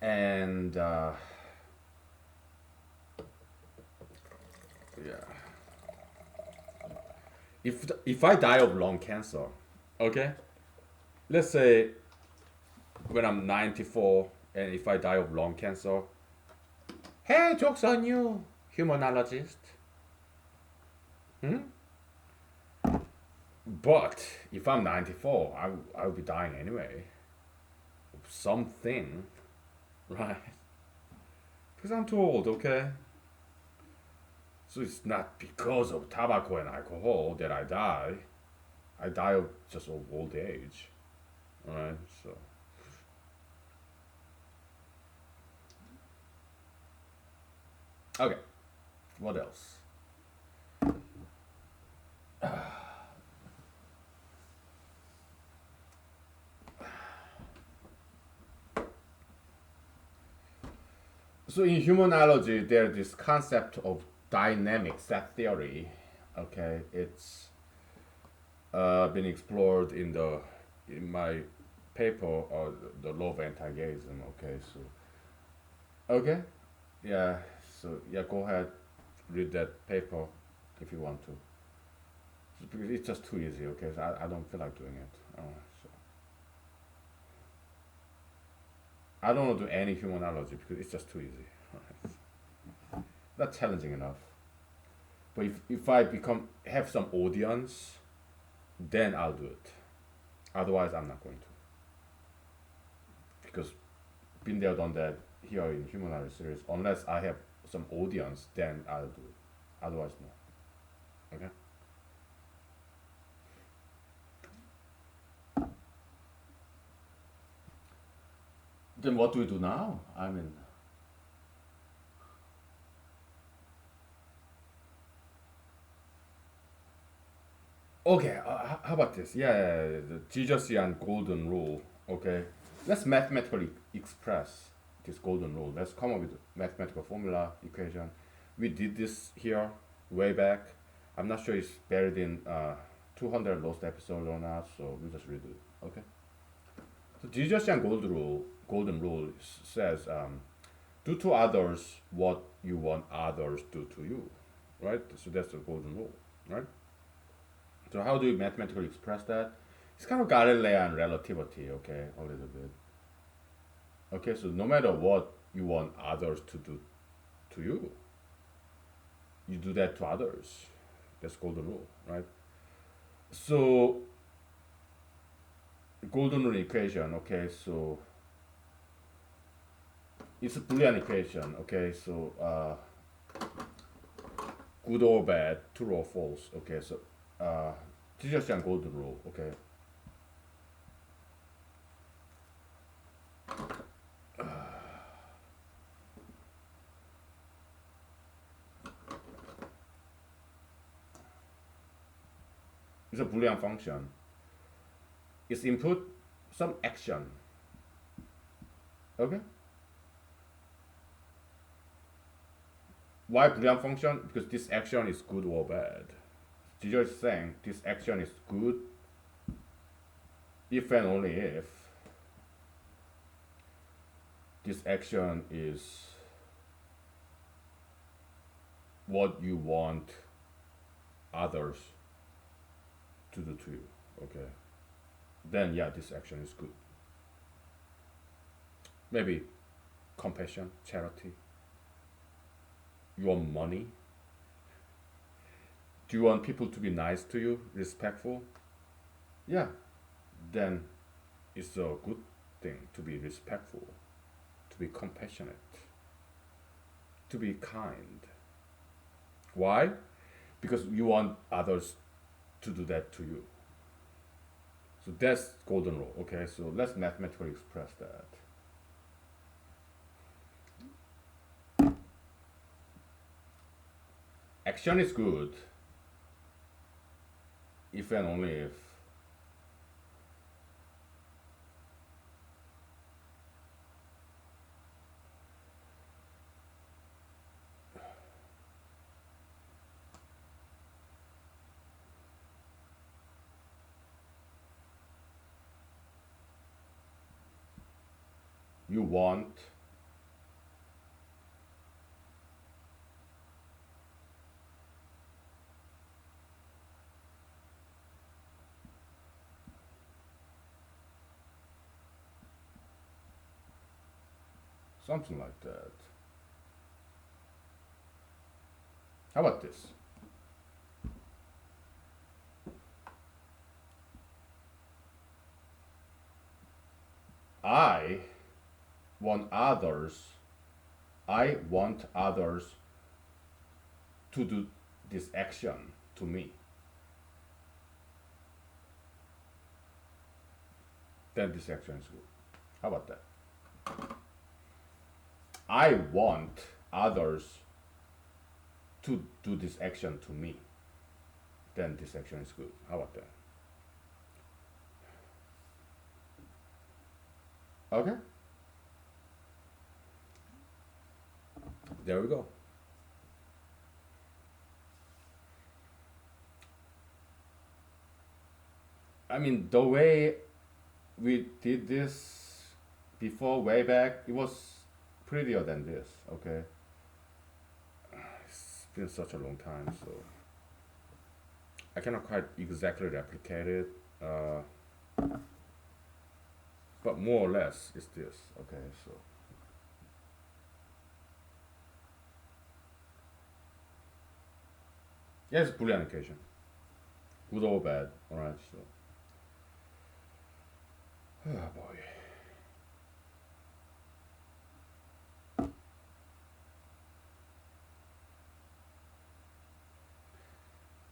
And yeah, if I die of lung cancer, okay, let's say when I'm 94, and if I die of lung cancer, hey, jokes on you, humanologist. Hmm? But if I'm 94, I will be dying anyway. Something, right? Because I'm too old, okay? So it's not because of tobacco and alcohol that I die. I die of just of old age, right? So, okay, what else? So in humanology, there's this concept of dynamic set theory. Okay, it's been explored in my paper, the law of anti-gayism. Okay, so okay, yeah, so yeah, go ahead, read that paper if you want to. Because it's just too easy. Okay, so I don't feel like doing it. So I don't want to do any humanology because it's just too easy. Not challenging enough. But if I become have some audience, then I'll do it. Otherwise, I'm not going to because been there, done that here in humanology series. Unless I have some audience, then I'll do it. Otherwise, no. Okay. Then what do we do now? I mean, okay. How about this? Yeah, yeah, yeah, the Jesus-Yan golden rule. Okay. Let's mathematically express this golden rule. Let's come up with a mathematical formula equation. We did this here way back. I'm not sure it's buried in 200 lost episodes or not, so we'll just redo it. Okay. So Jesus-Yan golden rule says, do to others what you want others do to you, right? So that's the golden rule, right? So how do you mathematically express that? It's kind of Galilean relativity, okay, a little bit. Okay, so no matter what you want others to do to you, you do that to others. That's golden rule, right? So golden rule equation, okay, so it's a Boolean equation, okay, so good or bad, true or false, okay, so Jesus-Yan golden rule, okay. It's a Boolean function. Its input, some action, okay. Why Boolean function? Because this action is good or bad. Jesus is saying this action is good if and only if this action is what you want others to do to you. Okay. Then yeah, this action is good. Maybe compassion, charity. You want money? Do you want people to be nice to you, respectful? Yeah, then it's a good thing to be respectful, to be compassionate, to be kind. Why? Because you want others to do that to you. So that's golden rule. Okay, so let's mathematically express that. Action is good if and only if you want something like that. How about this? I want others, I want others to do this action to me. Then this action is good. How about that? I want others to do this action to me. Then this action is good. How about that? Okay? There we go. I mean, the way we did this before, way back, it was prettier than this, okay? It's been such a long time, so I cannot quite exactly replicate it, but more or less it's this, okay? So yeah, it's Boolean equation, good or bad, all right? So, oh boy.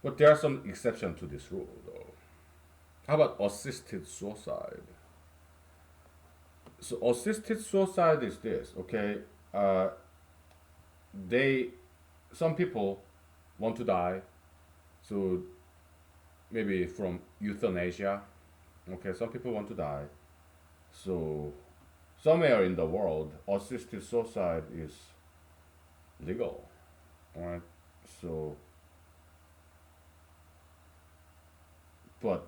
But there are some exceptions to this rule, though. How about assisted suicide? So assisted suicide is this, okay? Uh, they, some people want to die, so maybe from euthanasia. Okay, some people want to die, so somewhere in the world, assisted suicide is legal, right? So, but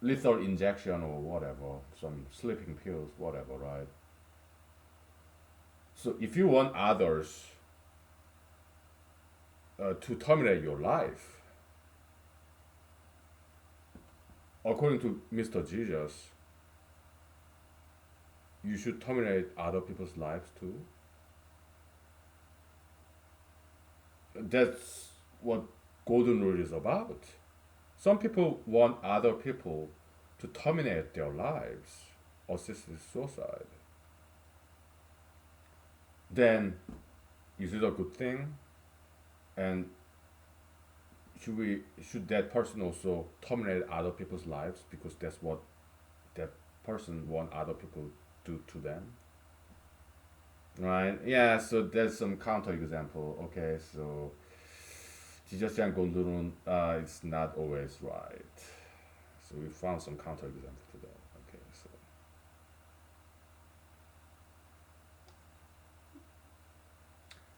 lethal injection or whatever, some sleeping pills, whatever, right? So if you want others to terminate your life, according to Mr. Jesus, you should terminate other people's lives too. That's what golden rule is about. Some people want other people to terminate their lives, assisted suicide. Then, is it a good thing? And should that person also terminate other people's lives because that's what that person want other people to do to them? Right? Yeah. So there's some counter example. Okay. So 지저스한 곤두는 it's not always right. So we found some counter example to that. Okay. So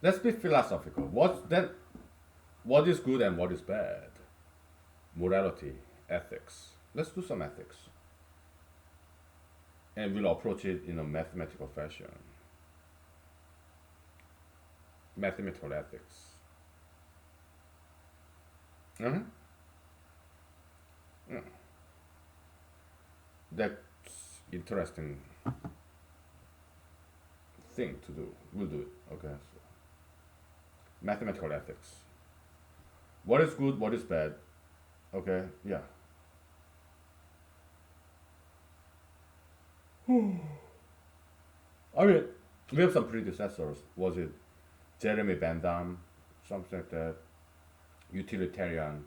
let's be philosophical. What is good and what is bad? Morality, ethics. Let's do some ethics. And we'll approach it in a mathematical fashion. Mathematical ethics. Mm-hmm. Yeah. That's interesting thing to do. We'll do it. Okay. So mathematical ethics. What is good? What is bad? Okay. Yeah. I mean, we have some predecessors. Was it Jeremy Bentham, something like that? Utilitarian.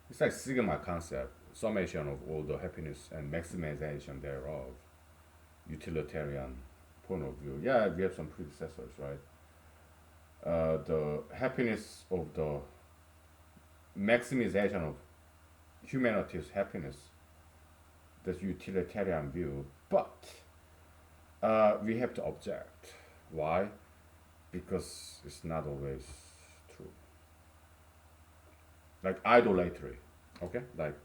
It's like sigma concept, summation of all the happiness and maximization thereof. Utilitarian point of view. Yeah, we have some predecessors, right? The happiness of the maximization of humanity's happiness. That's utilitarian view, but we have to object. Why? Because it's not always true. Like idolatry, okay? Like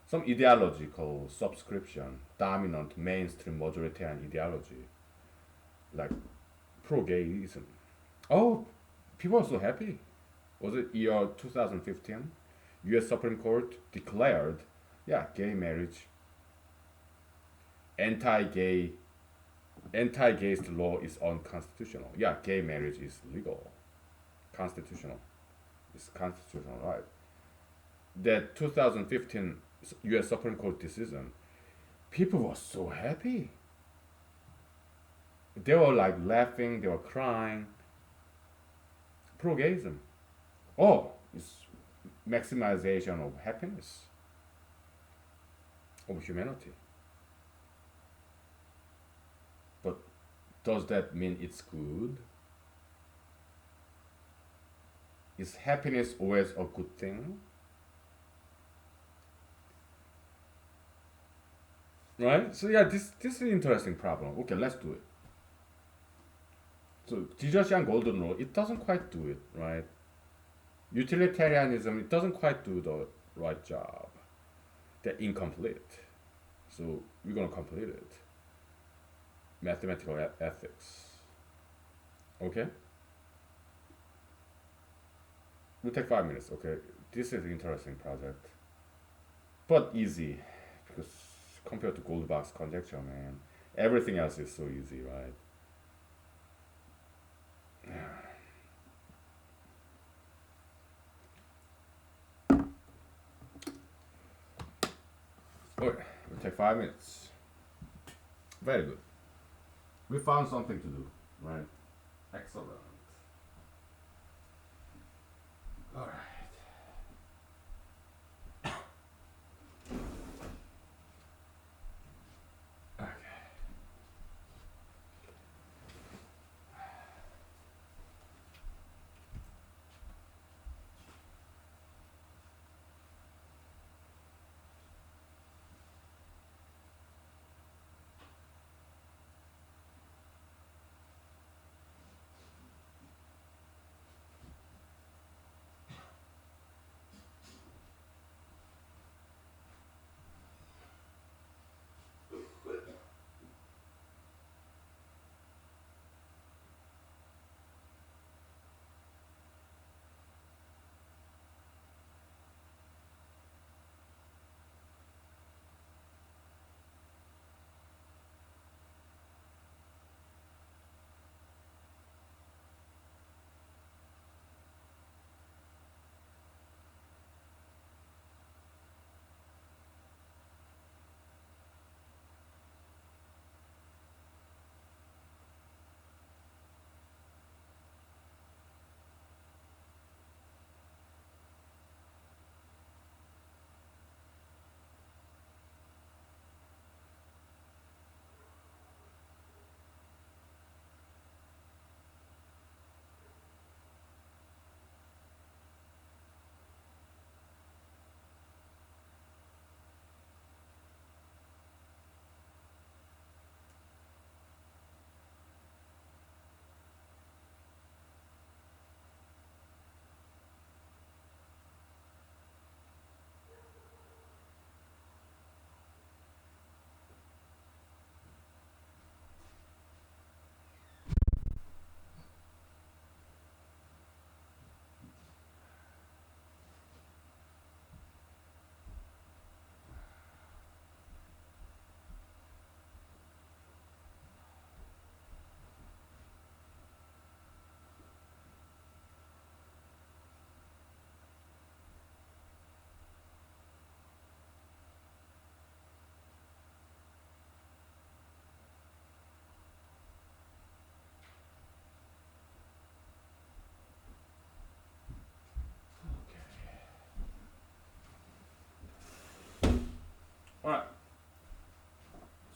some ideological subscription, dominant mainstream majoritarian ideology, like pro-gayism. Oh, people are so happy. Was it year 2015? U.S. Supreme Court declared, yeah, gay marriage, anti-gay, anti-gayist law is unconstitutional. Yeah, gay marriage is legal, constitutional. It's constitutional, right? That 2015 U.S. Supreme Court decision, people were so happy. They were like laughing, they were crying. Pro-gayism. Oh, it's maximization of happiness of humanity. But does that mean it's good? Is happiness always a good thing? Right? So yeah, this is an interesting problem. Okay, let's do it. So Jesus Young Golden Rule, it doesn't quite do it, right? Utilitarianism, it doesn't quite do the right job. They're incomplete. So we're gonna complete it. Mathematical ethics. Okay? We'll take 5 minutes, okay? This is an interesting project. But easy. Because compared to Goldbach's conjecture, man, everything else is so easy, right? Okay, we'll take 5 minutes. Very good. We found something to do, right? Excellent. Alright. Okay.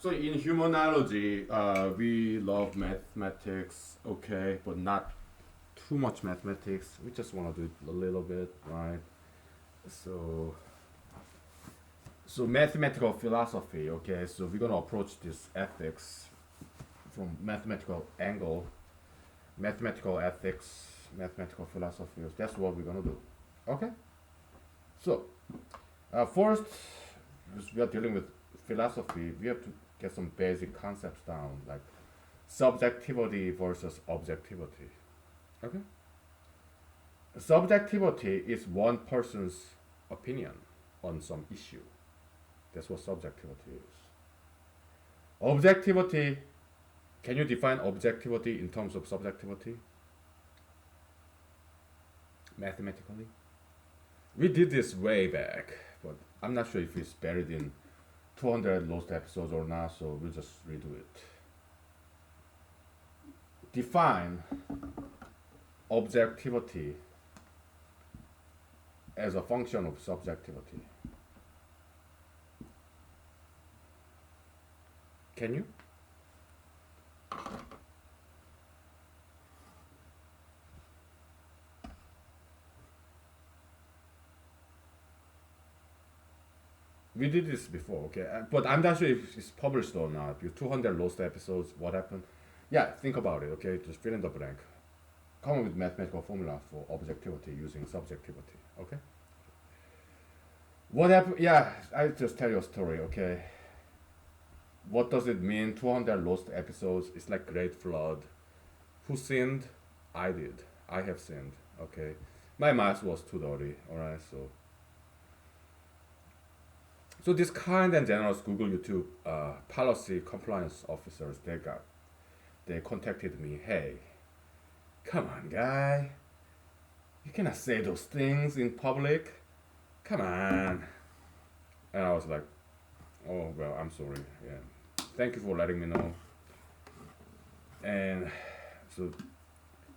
So in humanology, we love mathematics, okay, but not too much mathematics. We just want to do it a little bit, right? So, so mathematical philosophy, okay. So we're gonna approach this ethics from mathematical angle, mathematical ethics, mathematical philosophy. That's what we're gonna do, okay. So, first, because we are dealing with philosophy, we have to get some basic concepts down, like subjectivity versus objectivity. Okay? Subjectivity is one person's opinion on some issue. That's what subjectivity is. Objectivity, can you define objectivity in terms of subjectivity? Mathematically? We did this way back, but I'm not sure if it's buried in 200 lost episodes or not, so we'll just redo it. Define objectivity as a function of subjectivity. Can you? We did this before, okay? But I'm not sure if it's published or not. Your 200 lost episodes, what happened? Yeah, think about it, okay? Just fill in the blank. Come up with mathematical formula for objectivity using subjectivity, okay? What happened? Yeah, I'll just tell you a story, okay? What does it mean? 200 lost episodes. It's like great flood. Who sinned? I did. I have sinned, okay? My math was too dirty, alright? So this kind and generous Google YouTube policy compliance officers, they contacted me. Hey, come on, guy, you cannot say those things in public. Come on. And I was like, oh well, I'm sorry. Yeah, thank you for letting me know. And so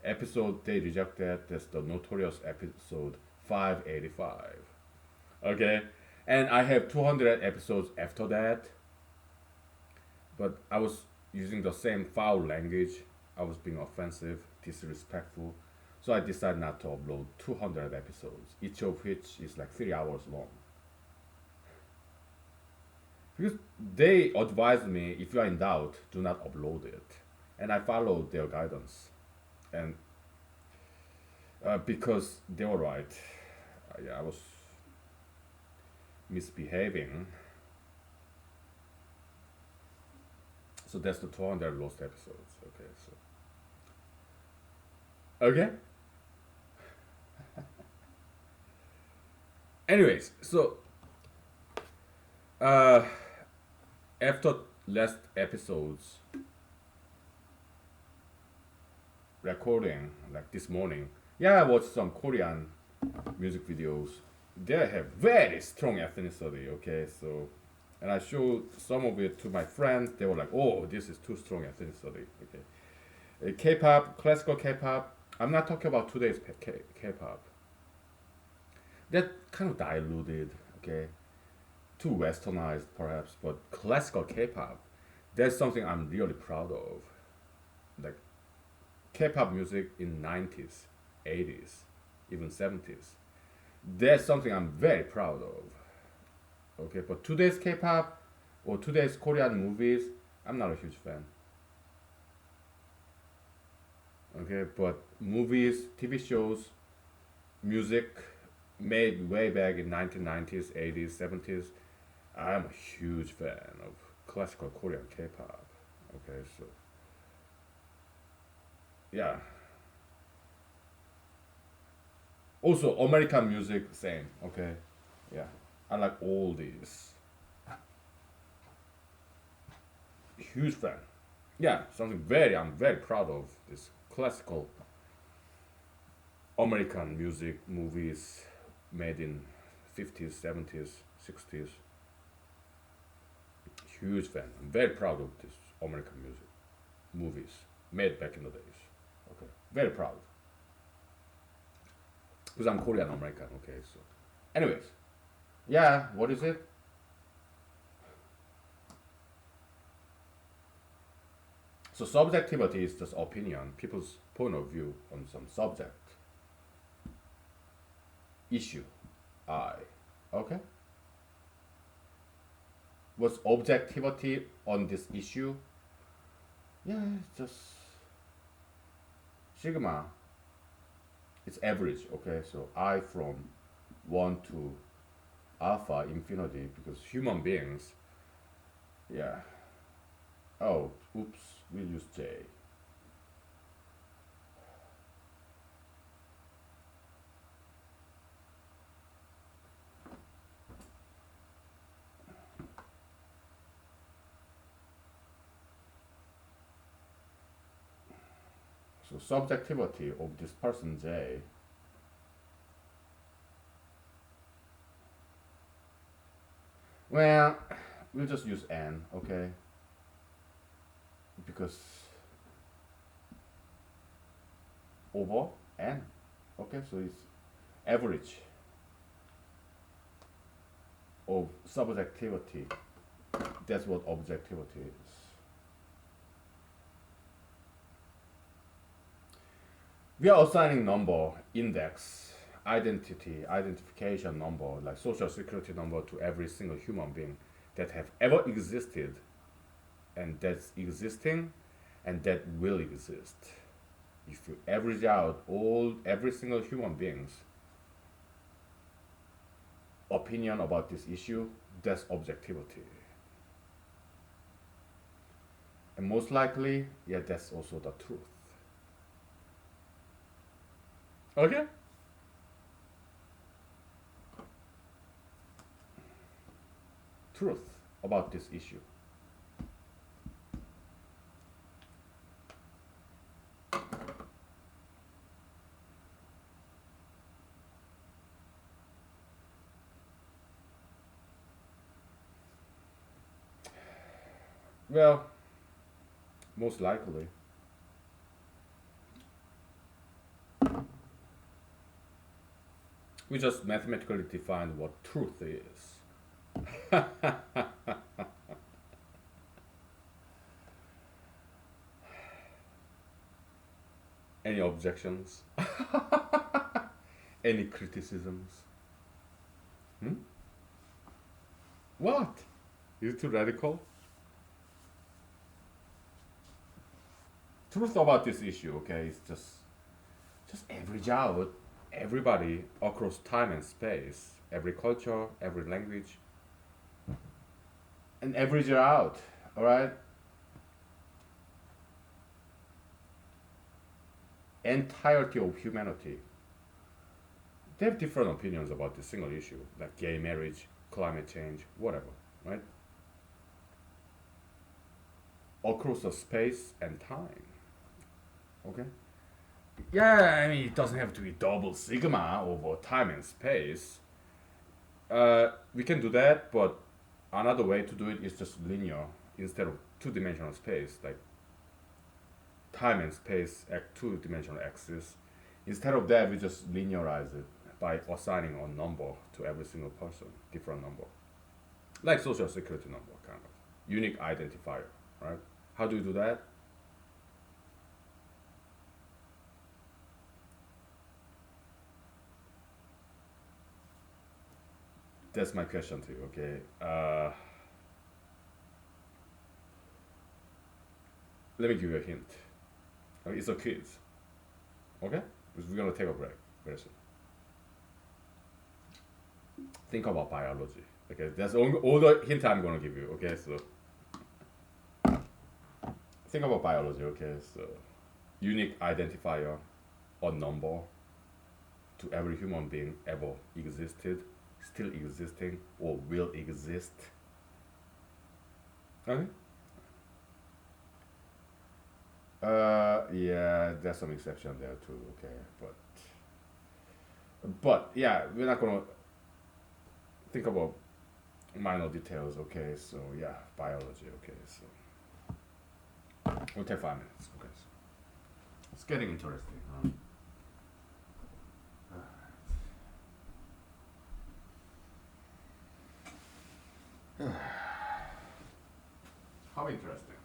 episode they rejected. That's the notorious episode 585. Okay. And I have 200 episodes after that, but I was using the same foul language. I was being offensive, disrespectful. So I decided not to upload 200 episodes, each of which is like 3 hours long. Because they advised me, if you are in doubt, do not upload it. And I followed their guidance. And because they were right, yeah, I was misbehaving. So that's the 200 lost episodes. Okay, so okay. Anyways, so after last episodes recording, like this morning, yeah, I watched some Korean music videos. They have very strong ethnicity, okay? So, and I showed some of it to my friends. They were like, oh, this is too strong ethnicity, okay? K-pop, classical K-pop. I'm not talking about today's K-pop. That kind of diluted, okay? Too westernized, perhaps, but classical K-pop, that's something I'm really proud of. Like, K-pop music in 90s, 80s, even 70s. That's something I'm very proud of. Okay, but today's K-pop or today's Korean movies, I'm not a huge fan. Okay, but movies, TV shows, music made way back in 1990s, 80s, 70s, I'm a huge fan of classical Korean K-pop. Okay, so yeah. Also, American music, same. Okay, yeah. I like all these. Huge fan. Yeah, something I'm very proud of this classical American music movies made in 50s, 70s, 60s. Huge fan. I'm very proud of this American music movies made back in the days. Okay, very proud. Because I'm Korean American. Okay, so, anyways, yeah. What is it? So subjectivity is just opinion, people's point of view on some subject, issue, I. Okay? What's objectivity on this issue? Yeah, it's just sigma. It's average, okay? So I from 1 to alpha infinity because human beings, yeah. Oh, oops, we use J. So subjectivity of this person J, well, we'll just use N, okay? Because over N, okay? So it's average of subjectivity. That's what objectivity is. We are assigning number, index, identity, identification number, like social security number to every single human being that have ever existed and that's existing and that will exist. If you average out every single human being's opinion about this issue, that's objectivity. And most likely, yeah, that's also the truth. Okay? Truth about this issue. Well, most likely. We just mathematically define what truth is. Any objections? Any criticisms? Hmm? What? Is it too radical? Truth about this issue, okay, is just average out everybody across time and space, every culture, every language, and average it out, all right? Entirety of humanity. They have different opinions about this single issue, like gay marriage, climate change, whatever, right? Across the space and time, okay? Yeah, I mean, it doesn't have to be double sigma over time and space. We can do that, but another way to do it is just linear instead of two-dimensional space, like time and space at two-dimensional axis. Instead of that, we just linearize it by assigning a number to every single person, different number, like social security number, kind of unique identifier, right? How do you do that? That's my question to you. Okay. Let me give you a hint. Okay, it's a quiz. Okay? Because we're gonna take a break very soon. Think about biology. Okay, that's all the hint I'm gonna give you. Okay, so think about biology. Okay, so unique identifier or number to every human being ever existed, still existing, or will exist. Okay. Yeah, there's some exception there too. Okay, but yeah, we're not gonna think about minor details. Okay, so yeah, biology. Okay, so we'll take 5 minutes. Okay, so it's getting interesting. How interesting.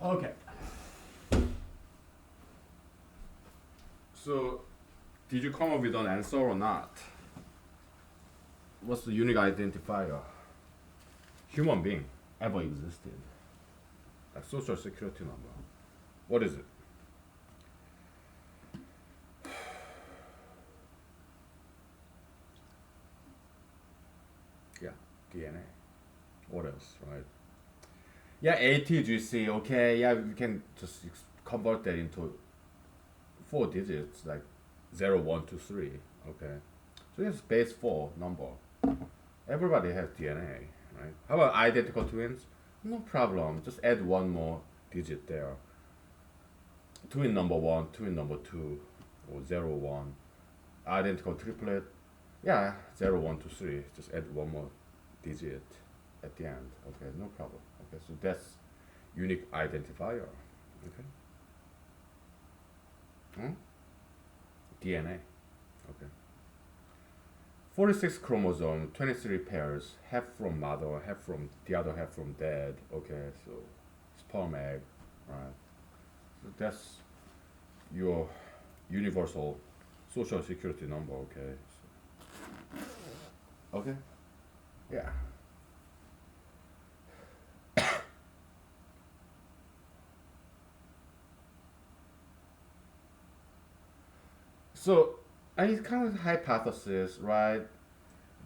Okay. So, did you come up with an answer or not? What's the unique identifier human being ever existed? A social security number. What is it? Yeah, DNA. What else, right? Yeah, ATGC. Okay, yeah, we can just convert that into 4 digits, like 0, 1, 2, 3. Okay, so it's base 4 number. Everybody has DNA, right? How about identical twins? No problem. Just add one more digit there. Twin number 1, twin number 2, or 0, 1. Identical triplet. Yeah, 0, 1, 2, 3. Just add one more digit at the end. Okay, no problem. Okay, so that's unique identifier. Okay. Hmm? DNA. Okay. 46 chromosome, 23 pairs, half from mother, half from the other half from dad. Okay, so sperm egg, right? So that's your universal social security number. Okay. So, okay. Yeah. So, it's kind of hypothesis, right?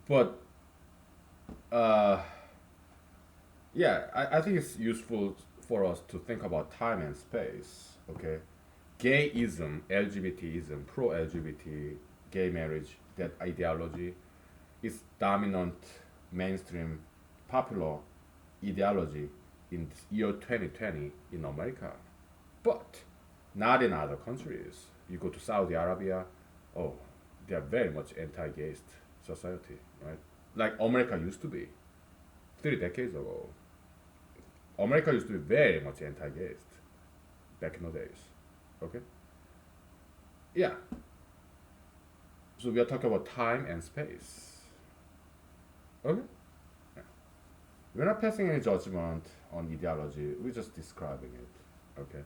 But uh, yeah, I think it's useful for us to think about time and space. Okay, gayism, LGBTism, pro-LGBT, gay marriage, that ideology is dominant mainstream popular ideology in this year 2020 in America, but not in other countries. You go to Saudi Arabia, oh, they are very much anti-gay society, right? Like America used to be 3 decades ago. America used to be very much anti-gay back in the days. Okay? Yeah. So we are talking about time and space. Okay? Yeah. We're not passing any judgment on ideology. We're just describing it. Okay?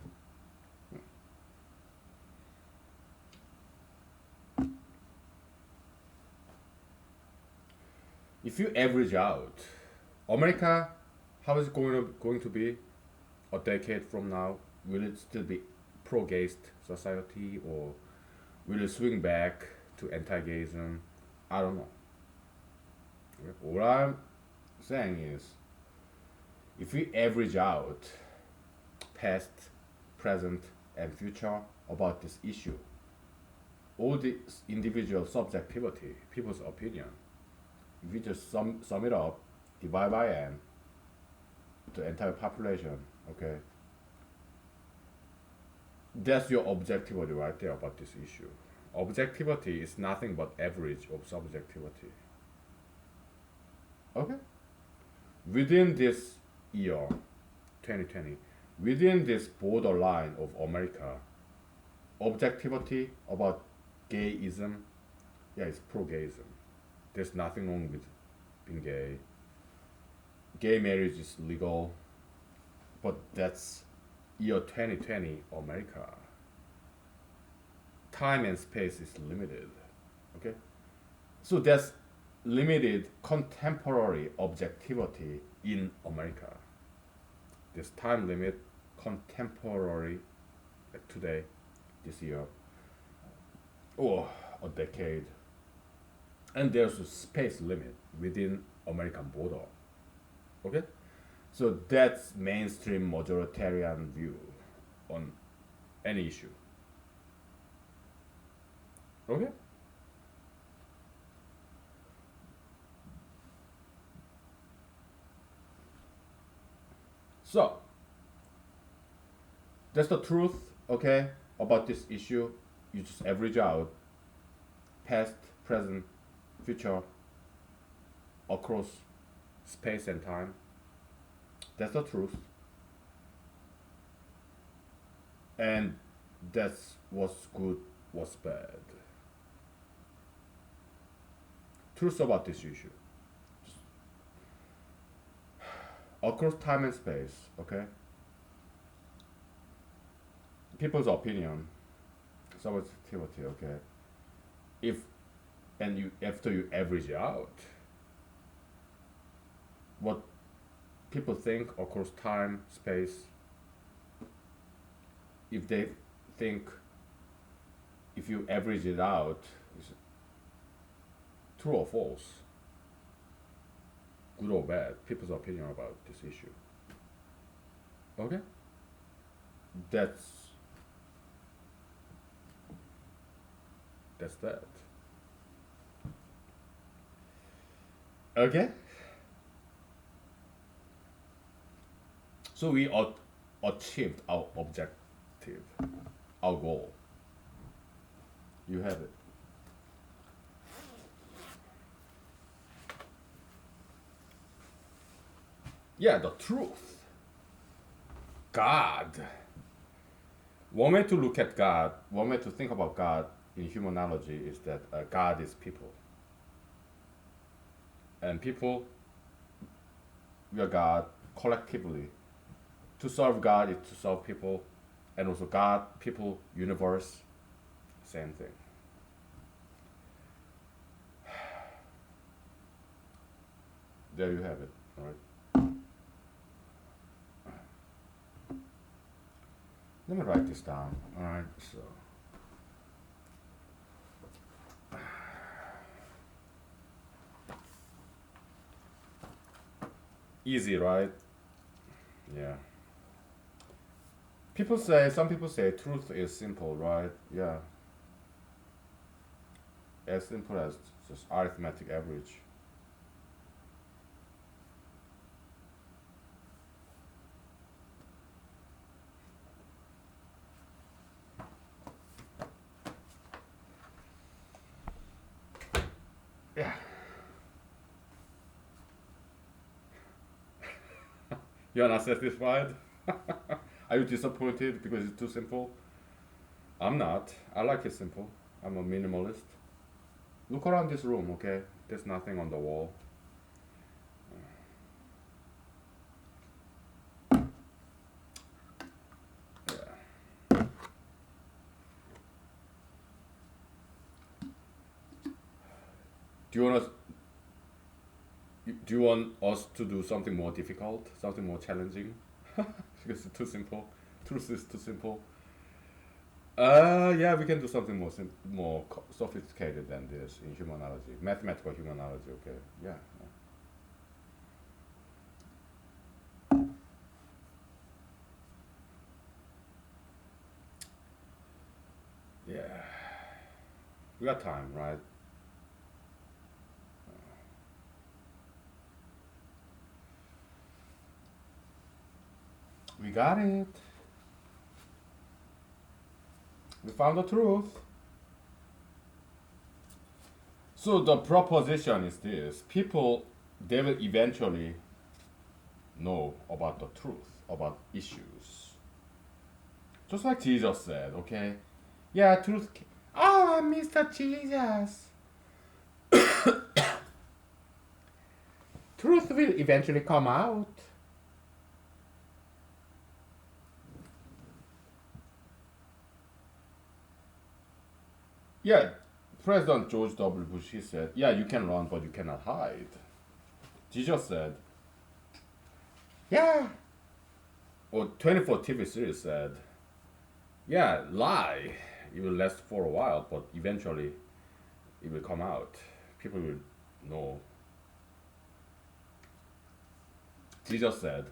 If you average out, America, how is it going to be a decade from now? Will it still be pro-gay society, or will it swing back to anti-gayism? I don't know. Okay? What I'm saying is, if we average out past, present, and future about this issue, all the individual subjectivity, people's opinion, if we just sum it up, divide by n, the entire population, okay, that's your objectivity right there about this issue. Objectivity is nothing but average of subjectivity. Okay? Within this year, 2020, within this borderline of America, objectivity about gayism, yeah, it's pro-gayism. There's nothing wrong with being gay. Gay marriage is legal, but that's year 2020 America. Time and space is limited. Okay? So that's limited contemporary objectivity in America. This time limit, contemporary, like today, this year, or a decade. And there's a space limit within American border. Okay? So that's mainstream majoritarian view on any issue. Okay? So that's the truth, okay, about this issue. You just average out past, present, future across space and time. That's the truth. And that's what's good, what's bad. Truth about this issue. Across time and space, okay? people's opinion, subjectivity. Okay, if and you after you average it out, what people think across time, space, if they think, if you average it out, is it true or false, good or bad, people's opinion about this issue. Okay, that's that. Okay, so we achieved our objective, our goal. You have it. Yeah, the truth. God. One way to look at God, one way to think about God in humanology is that God is people. And people, we are God collectively. To serve God is to serve people, and also God, people, universe, same thing. There you have it, all right? Let me write this down, all right? So, easy, right? Yeah. Some people say truth is simple, right? Yeah, as simple as just arithmetic average. Yeah. You're not satisfied? Are you disappointed because it's too simple? I'm not. I like it simple. I'm a minimalist. Look around this room, okay? There's nothing on the wall. Yeah. Do you want us? Do you want us to do something more difficult, something more challenging? Because it's too simple. Truth is too simple. Yeah, we can do something more sophisticated than this in humanology, mathematical humanology. Okay, yeah, yeah. Yeah. We got time, right? We got it. We found the truth. So the proposition is this: people, they will eventually know about the truth about issues. Just like Jesus said, okay? Yeah, truth. Oh, Mr. Jesus. Truth will eventually come out. Yeah, President George W. Bush, he said, yeah, you can run, but you cannot hide. Jesus said, yeah. Or 24 TV series said, yeah, lie. It will last for a while, but eventually it will come out. People will know. Jesus said,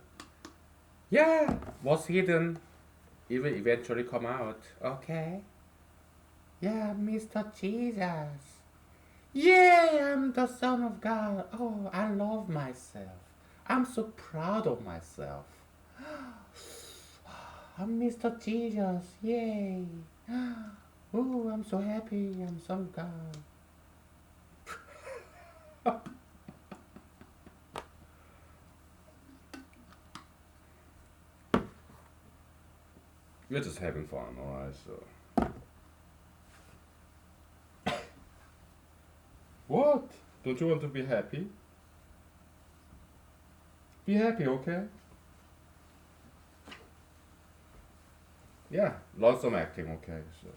yeah, what's hidden, it will eventually come out. Okay. Yeah, Mr. Jesus. Yeah, I'm the Son of God. Oh, I love myself. I'm so proud of myself. I'm Mr. Jesus. Yay. Oh, I'm so happy. I'm Son of God. We're just having fun, alright? So. What? Don't you want to be happy? Be happy, okay? Yeah, learn some acting. Okay, so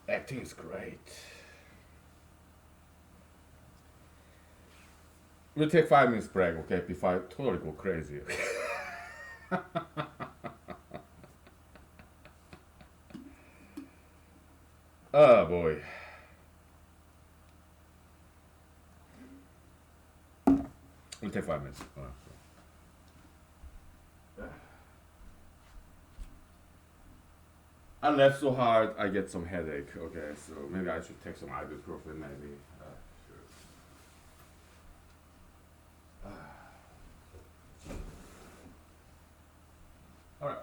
acting is great. We'll take 5 minutes break. Okay, before I totally go crazy. Oh boy. We'll take 5 minutes. I laugh so hard, I get some headache. Okay, so maybe I should take some ibuprofen. Maybe. Sure. All right.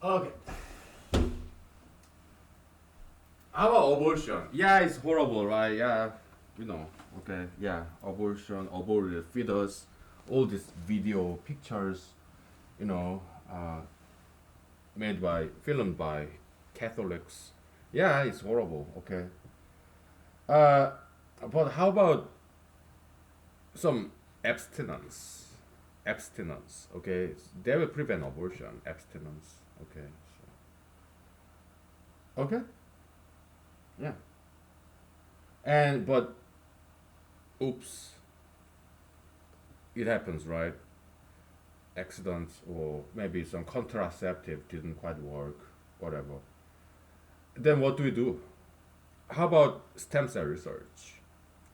Okay. How about abortion? Yeah, it's horrible, right? Yeah, you know. Okay, yeah, abortion, aborted fetus, all these video pictures, you know, uh, made by, filmed by Catholics. Yeah, it's horrible. Okay. Uh, but how about some abstinence? Abstinence. Okay, they will prevent abortion. Abstinence. Okay. So. Okay. Yeah. And but oops, it happens, right? Accidents or maybe some contraceptive didn't quite work, whatever. Then what do we do? How about stem cell research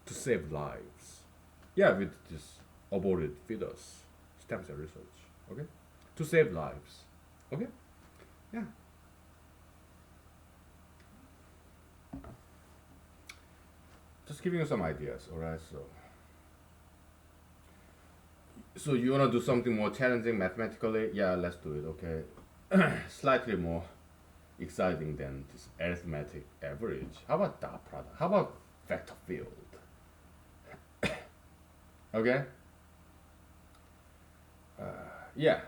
to save lives? Yeah, with this aborted fetus, stem cell research, okay? To save lives, okay? Yeah. Just giving you some ideas, alright? So you wanna do something more challenging mathematically? Yeah, let's do it, okay? Slightly more exciting than this arithmetic average. How about dot product? How about vector field? Okay? Yeah,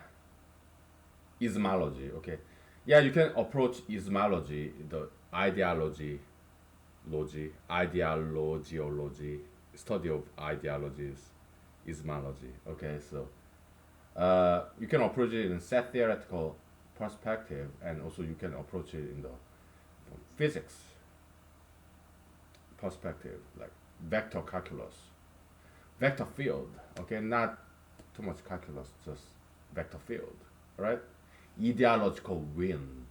ismology, okay? Yeah, you can approach ismology, the ideology, ideologiology. study of ideologies, humanology. Okay, so you can approach it in set theoretical perspective, and also you can approach it in the physics perspective, like vector calculus, vector field. Okay, not too much calculus, just vector field. Right? Ideological wind,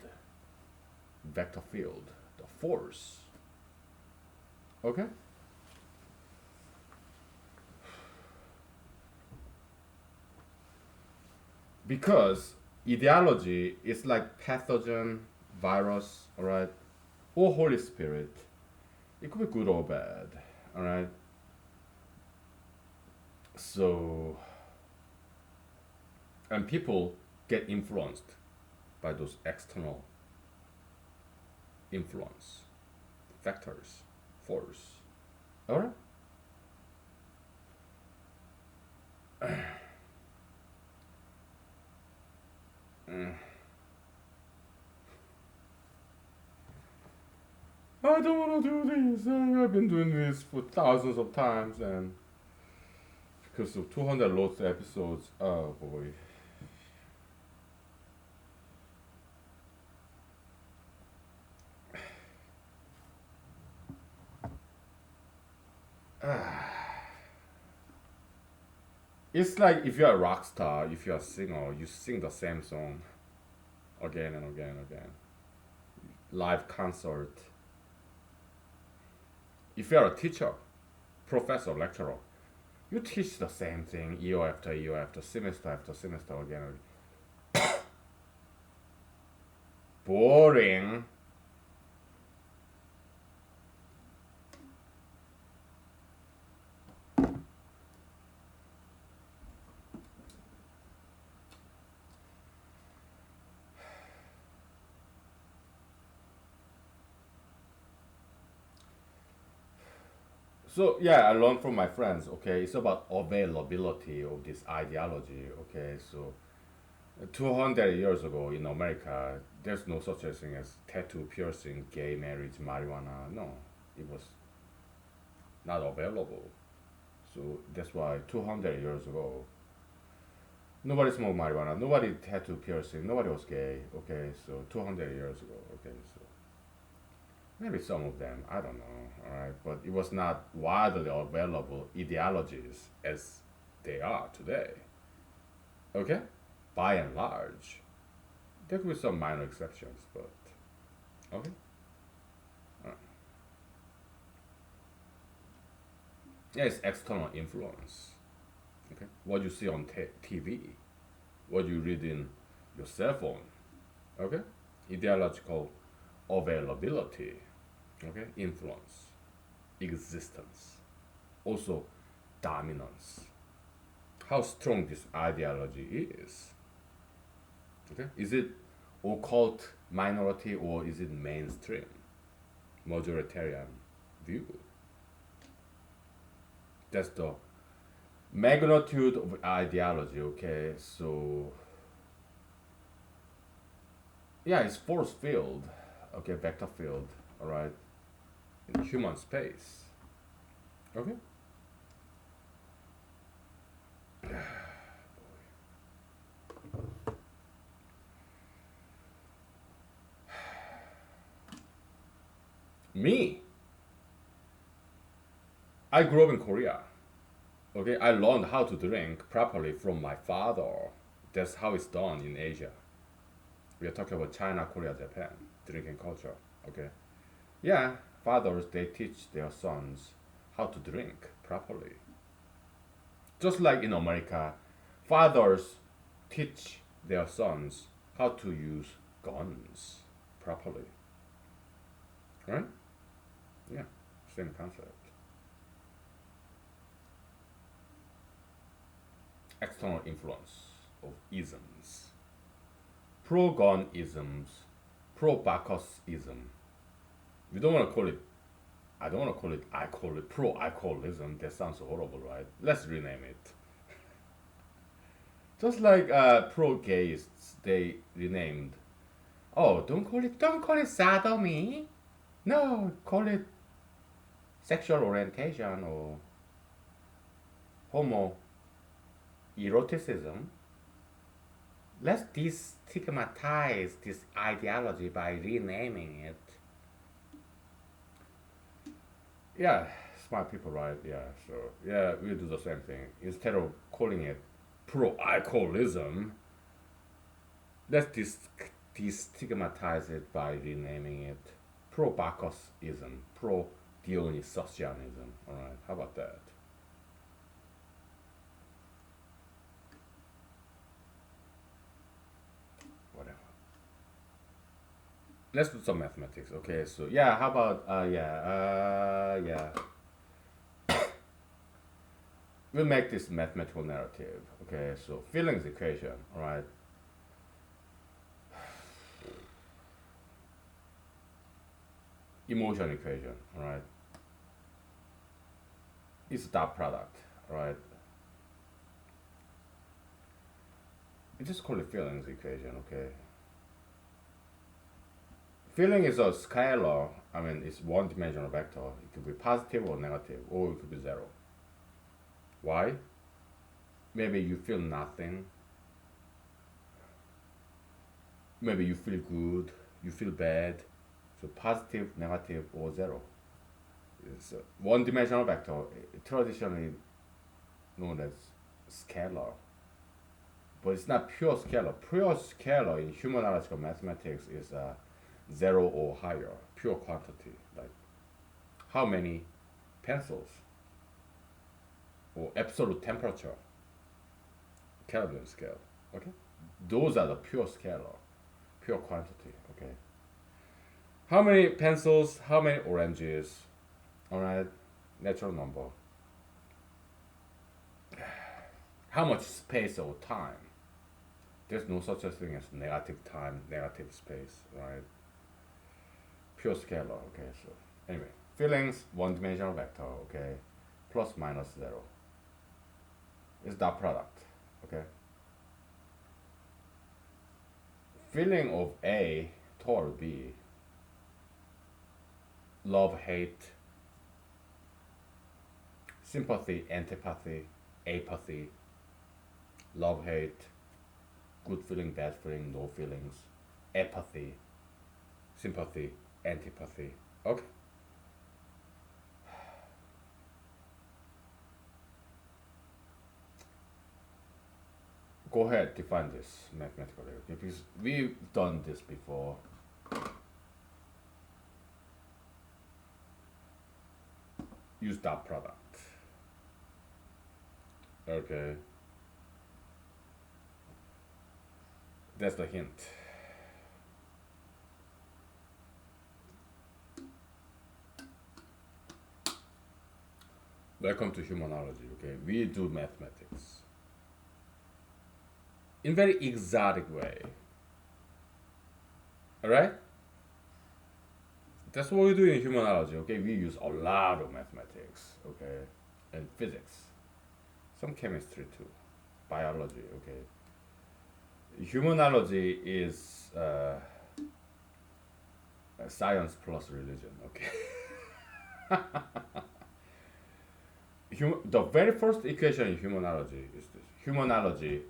vector field, the force. Okay. Because ideology is like pathogen, virus, all right, or Holy Spirit. It could be good or bad, all right. So, and people get influenced by those external influence factors, force. All right. I don't want to do this. I've been doing this for thousands of times, and because of 200 loads episodes, oh boy. It's like if you're a rock star, if you're a singer, you sing the same song again and again and again. Live concert. If you're a teacher, professor, lecturer, you teach the same thing year after semester again. Boring. So yeah, I learned from my friends. Okay, it's about availability of this ideology. Okay, so 200 years ago in America, there's no such a thing as tattoo, piercing, gay marriage, marijuana. No, it was not available. So that's why 200 years ago, nobody smoked marijuana, nobody tattoo piercing, nobody was gay. Okay, so 200 years ago. Okay, so maybe some of them, I don't know. All right, but it was not widely available ideologies as they are today. Okay, by and large, there could be some minor exceptions, but okay. All right. Yeah, it's external influence. Okay, what you see on TV, what you read in your cell phone. Okay, ideological availability. Okay, influence, existence, also dominance. How strong this ideology is. Okay, is it occult minority or is it mainstream, majoritarian view? That's the magnitude of ideology. Okay, so yeah, it's force field. Okay, vector field. All right, in human space. Okay. Me, I grew up in Korea. Okay, I learned how to drink properly from my father. That's how it's done in Asia. We are talking about China, Korea, Japan, drinking culture. Okay, yeah, fathers they teach their sons how to drink properly. Just like in America, fathers teach their sons how to use guns properly. Right? Yeah, same concept. External influence of isms. Pro gun isms, pro Bacchus ism. We don't want to call it, I don't want to call it, I call it pro alcoholism. That sounds horrible, right? Let's rename it. Just like pro gayists, they renamed. Oh, don't call it sodomy. No, call it sexual orientation or homoeroticism. Let's destigmatize this ideology by renaming it. Yeah, smart people, right? Yeah, so yeah, we do the same thing. Instead of calling it pro-alcoholism, let's destigmatize it by renaming it pro-Bacchusism, pro-Dionysianism. All right, how about that? Whatever. Let's do some mathematics. Okay, so yeah, how about yeah. We'll make this mathematical narrative. Okay, so feelings equation. All right. Emotion equation. All right. It's a dot product. All right. We just call it feelings equation. Okay. Feeling is a scalar. I mean, it's one-dimensional vector. It could be positive or negative, or it could be zero. Why? Maybe you feel nothing. Maybe you feel good. You feel bad. So positive, negative, or zero. It's a one-dimensional vector, traditionally known as scalar. But it's not pure scalar. Pure scalar in humanological mathematics is zero or higher, pure quantity, like how many pencils or absolute temperature, Kelvin scale. Okay, those are the pure scalar, pure quantity. Okay, how many pencils, how many oranges? All right, natural number. How much space or time? There's no such a thing as negative time, negative space, right? Pure scalar. Okay, so anyway, feelings one-dimensional vector. Okay, plus minus zero is dot product. Okay, feeling of A toward B, love, hate, sympathy, antipathy, apathy, love, hate, good feeling, bad feeling, no feelings, apathy, sympathy, antipathy. Okay. Go ahead, define this mathematically, okay? Because we've done this before. Use dot product. Okay. That's the hint. Welcome to humanology, okay? We do mathematics in very exotic way. Alright? That's what we do in humanology, okay? We use a lot of mathematics, okay? And physics. Some chemistry too. Biology, okay? Humanology is science plus religion, okay? The very first equation in humanology is this. Humanology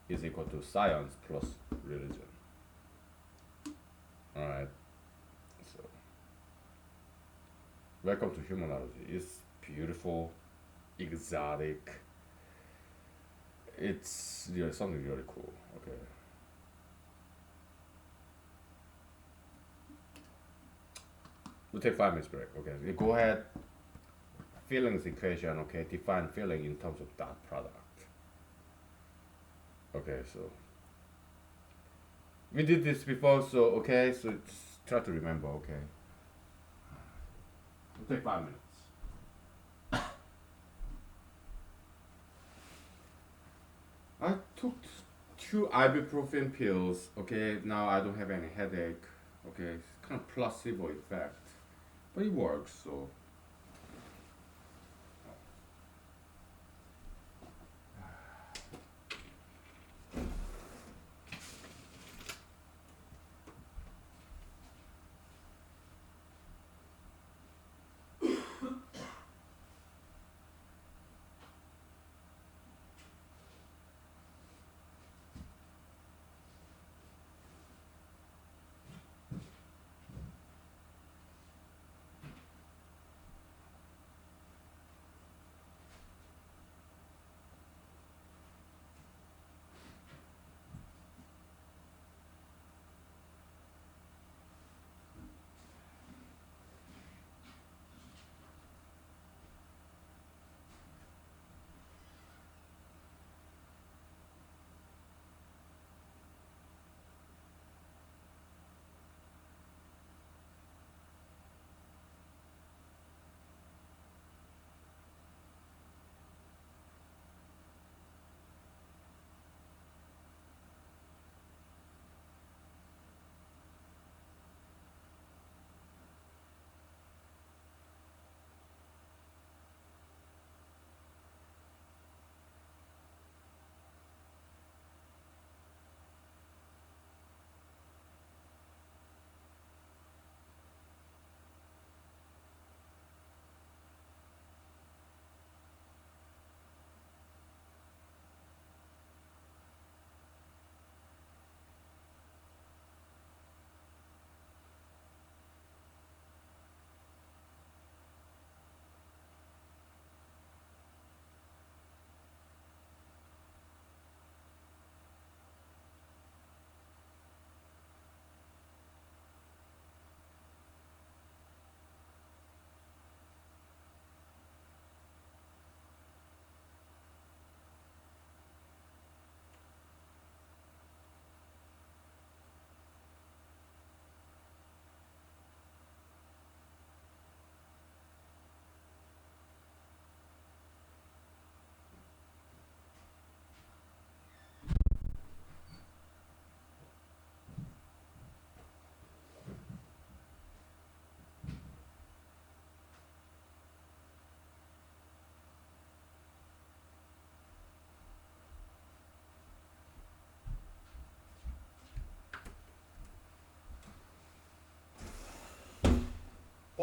is equal to science plus religion. Alright, so welcome to humanology. It's beautiful, exotic. It's really something really cool. Okay. We'll take 5 minutes break. Okay. You go ahead. Feelings equation. Okay. Define feeling in terms of dot product. Okay. So we did this before. So okay. So just try to remember. Okay. We'll take 5 minutes. I took 2 ibuprofen pills. Okay, now I don't have any headache. Okay, it's kind of placebo effect, but it works. So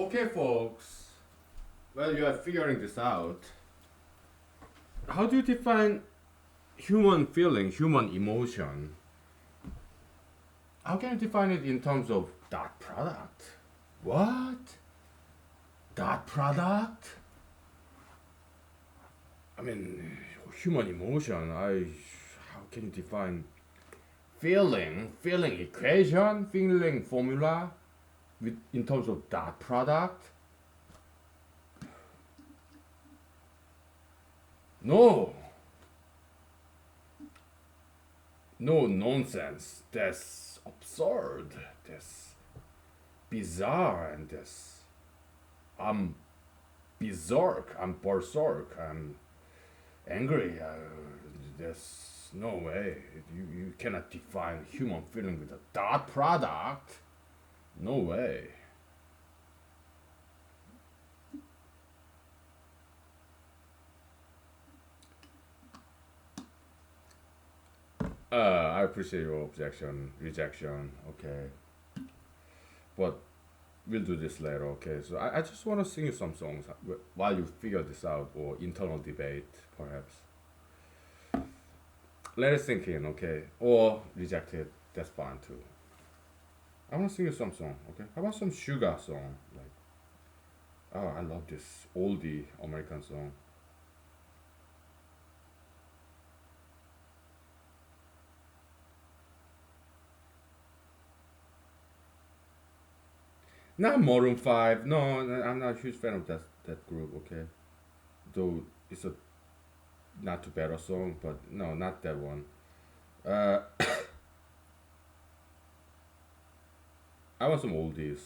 Okay, folks. Well, you are figuring this out. How do you define human feeling, human emotion? How can you define it in terms of dot product? What? Dot product? I mean, human emotion. How can you define feeling equation, feeling formula, with in terms of dot product? No, no nonsense. That's absurd. That's bizarre, and that's I'm berserk. I'm berserk. I'm angry. There's no way. You cannot define human feeling with a dot product. No way. I appreciate your rejection. Okay, but we'll do this later. Okay, so I just want to sing you some songs while you figure this out, or internal debate, perhaps. Let it sink in, okay? Or reject it. That's fine too. I want to sing you some song. Okay, how about some sugar song? Like, oh, I love this oldie American song. Not Maroon 5. No, I'm not a huge fan of that group. Okay, though it's a not too bad a song, but no, not that one. Uh, I want some oldies.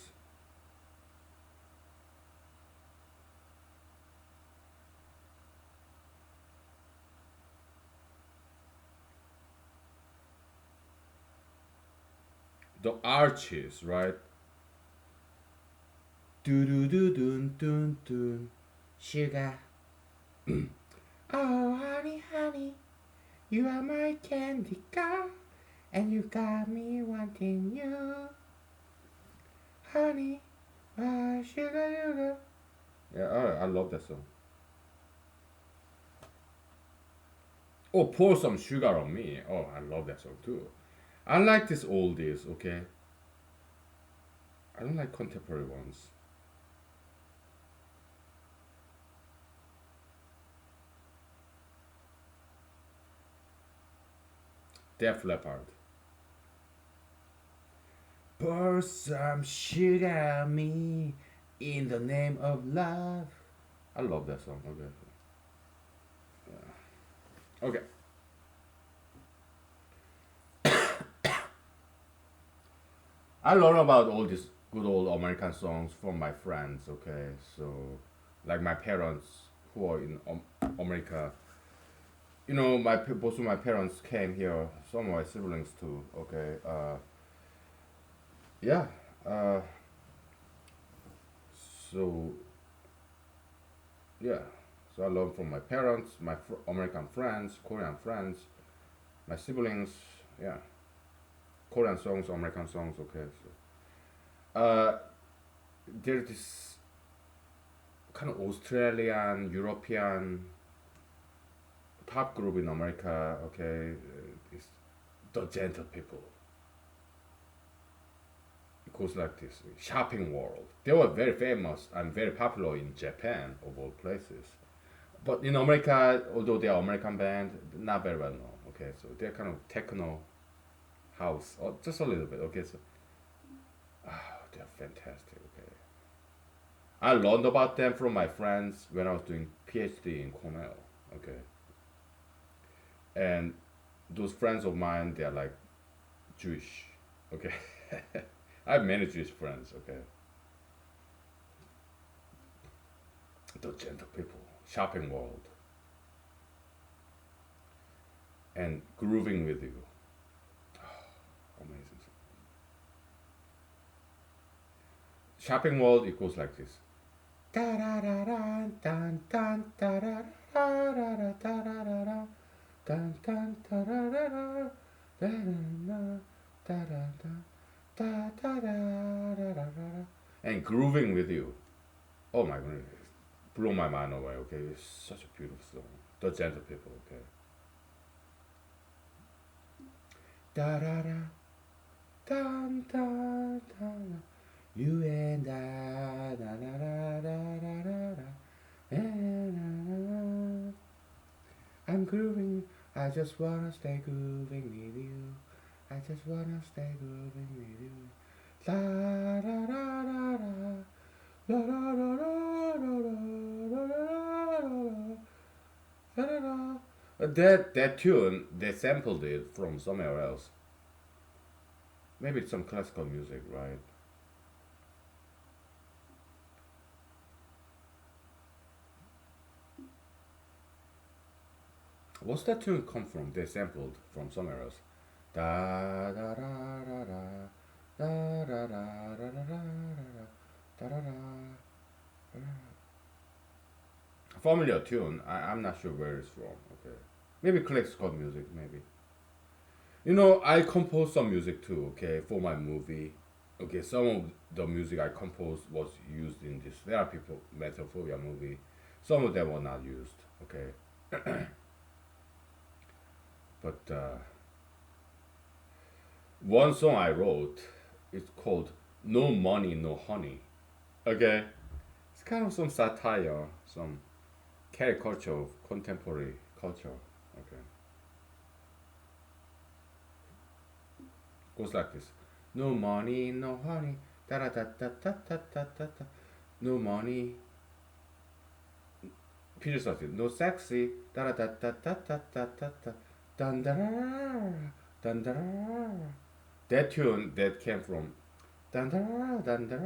The Archies, right? Do do do dun dun dun. Sugar. Oh, honey, honey, you are my candy girl, and you got me wanting you, honey. Sugar, sugar. Yeah, I love that song. Oh, pour some sugar on me. Oh, I love that song too. I like these oldies, okay? I don't like contemporary ones. Def Leppard. Pour some sugar on me in the name of love. I love that song. Okay. Okay. I learn about all these good old American songs from my friends. Okay, so like my parents who are in America. You know, both of my parents came here. Some of my siblings too. Okay. Yeah. Uh, so yeah. So I learned from my parents, my American friends, Korean friends, my siblings. Yeah. Korean songs, American songs. Okay. So there's this kind of Australian, European pop group in America. Okay, it's the Gentle People. It goes like this: Shopping World. They were very famous and very popular in Japan, of all places. But in America, although they are American band, not very well known. Okay, so they're kind of techno house, or just a little bit. Okay, so they're fantastic. Okay, I learned about them from my friends when I was doing PhD in Cornell. Okay, and those friends of mine, they're like Jewish. Okay, I have many Jewish friends. Okay, the Gentle People, Shopping World, and Grooving with You. Amazing. Shopping World, it goes like this. And grooving with you. Oh my goodness, blew my mind away. Okay, it's such a beautiful song. The Gentle People. Okay. Da da da, dun dun dun. You and I, da da da da da da da. And I'm grooving. I just wanna stay grooving with you. I just wanna stay grooving with you. Da da da da da. Da da da da da da da da da. That tune, they sampled it from somewhere else. Maybe it's some classical music, right? What's that tune come from? They sampled from somewhere else. Da da da da da da da da da da da da da da. Familiar tune. I'm not sure where it's from. Okay, maybe classical music. Maybe. I compose some music too. Okay, for my movie. Okay, some of the music I composed was used in this therapy metaphobia movie. Some of them were not used. Okay, but one song I wrote, it's called "No Money, No Honey." Okay, it's kind of some satire, some caricature of contemporary culture. Okay, goes like this: No money, no honey, da da da da da da da da. Da. No money. Peter started. No sexy, da da da da da da da da da. Dun da dun da. That tune that came from dun da dun da.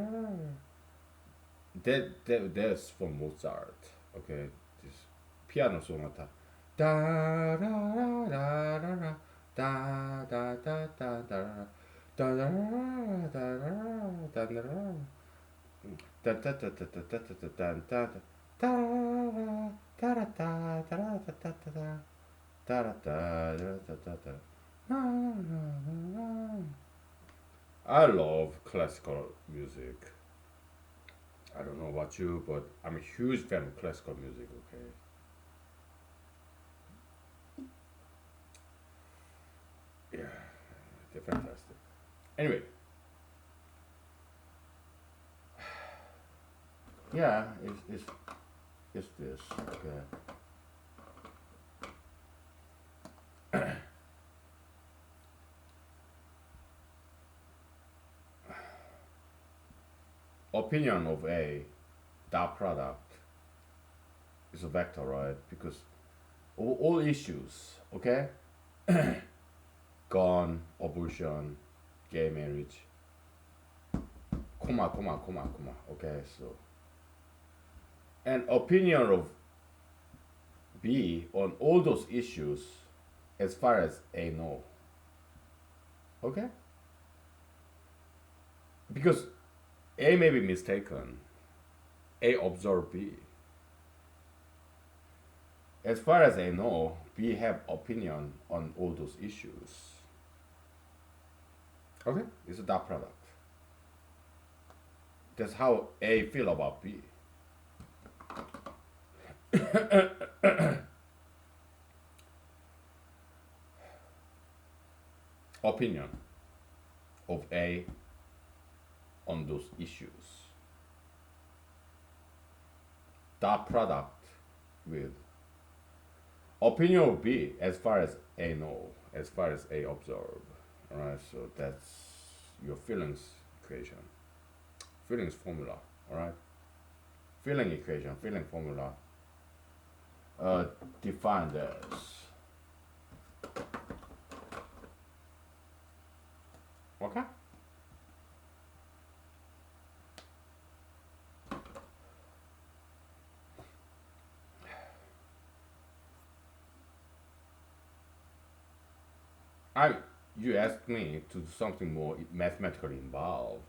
That's from Mozart. Okay, this piano sonata. Da da da da da da da da da da da da da da da da. Da da da da da da da da da da da da da da da da. I love classical music. I don't know about you, but I'm a huge fan of classical music. Okay, yeah, they're fantastic. Anyway, yeah, it's this. Okay, opinion of a dot product is a vector, right? Because all issues, okay, gun, abortion, gay marriage, comma. Okay, so an opinion of B on all those issues as far as A no. Okay? Because A may be mistaken. A observe B. As far as I know, B have opinion on all those issues. Okay? It's a dot product. That's how A feel about B. Opinion of A on those issues. Dot product with opinion of B as far as A know, as far as A observe. Alright, so that's your feelings equation. Feelings formula. Alright? Feeling equation, feeling formula defined as okay? I you asked me to do something more mathematically involved,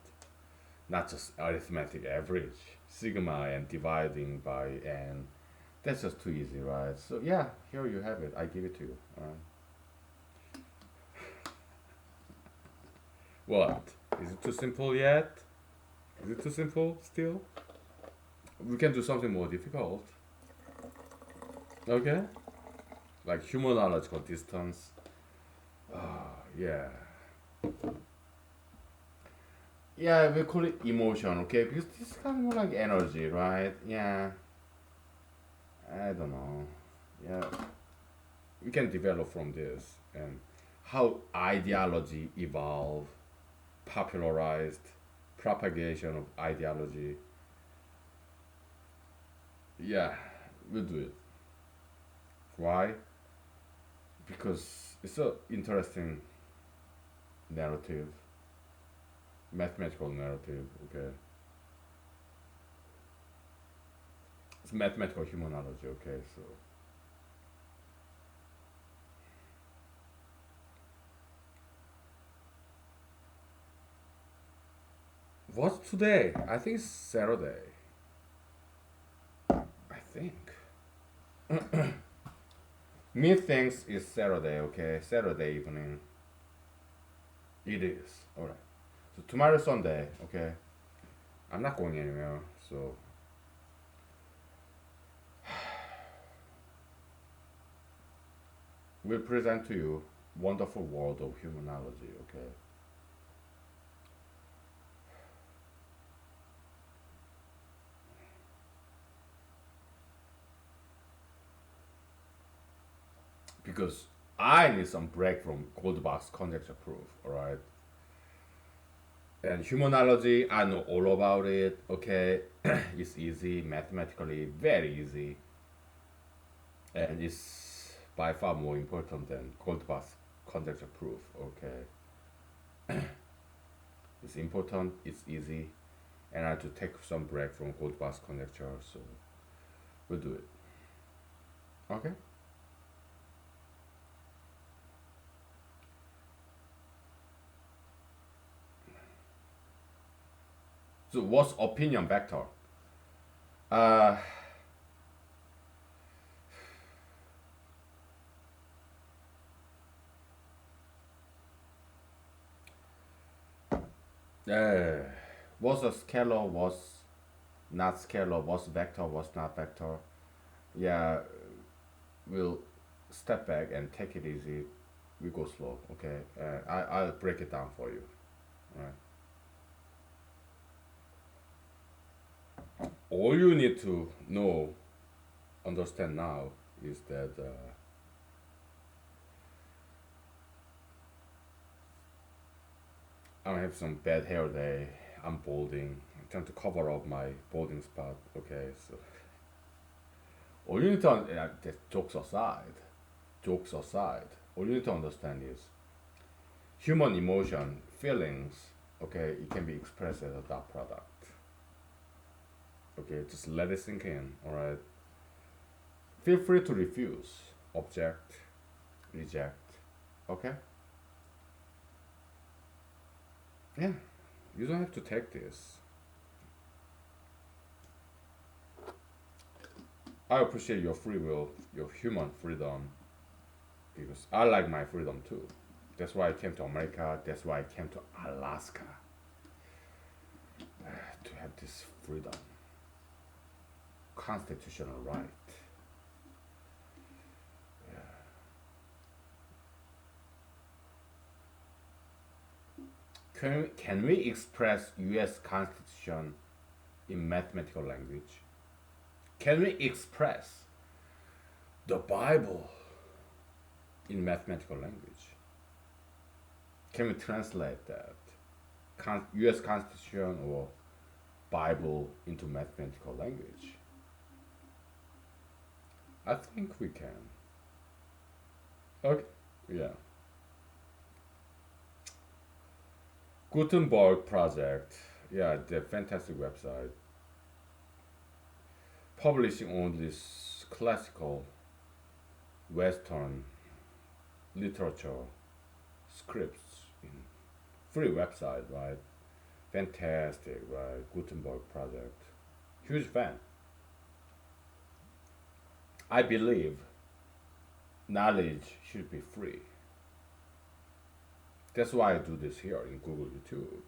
not just arithmetic average, sigma and dividing by n. That's just too easy, right? So yeah, here you have it. I give it to you. All right. What? Is it too simple yet? Is it too simple still? we can do something more difficult. Okay? Like humanological distance. Yeah. Yeah, we call it emotion, okay? Because this is kind of more like energy, right? Yeah. I don't know. Yeah. We can develop from this and how ideology evolved, popularized, propagation of ideology. Yeah, we'll do it. Why? Because it's a interesting narrative, mathematical narrative. Okay, it's mathematical humanology. Okay, so what's today? I think it's Saturday. I think. Me thinks it's Saturday. Okay, Saturday evening. It is. All right. So tomorrow Sunday. Okay, I'm not going anywhere. So we'll present to you wonderful world of humanology. Okay. Because I need some break from cold box conjecture proof, alright? And humanology, I know all about it, okay? It's easy, mathematically very easy, and it's by far more important than cold box conjecture proof, okay? It's important, it's easy, and I have to take some break from cold box conjecture, so we'll do it, okay? So what's opinion vector? Uh, uh, what's a scalar, what's not scalar, what's vector, what's not vector? Yeah, we'll step back and take it easy. We go slow, okay? I'll break it down for you. Right. All you need to know, understand now, is that I have some bad hair day. I'm balding. I'm trying to cover up my balding spot. Okay, so all you need to jokes aside, all you need to understand is human emotion, feelings. Okay, it can be expressed as a dot product. Okay, just let it sink in. All right. Feel free to refuse, object, reject. Okay? Yeah, you don't have to take this. I appreciate your free will, your human freedom, because I like my freedom too. That's why I came to America, that's why I came to Alaska to have this freedom, constitutional right. Can we express US Constitution in mathematical language? Can we express the Bible in mathematical language? Can we translate that US Constitution or Bible into mathematical language? I think we can. Okay. Yeah. Gutenberg Project. Yeah, the fantastic website. Publishing all this classical Western literature scripts in free website, right? Fantastic, right? Gutenberg Project. Huge fan. I believe knowledge should be free. That's why I do this here in Google YouTube.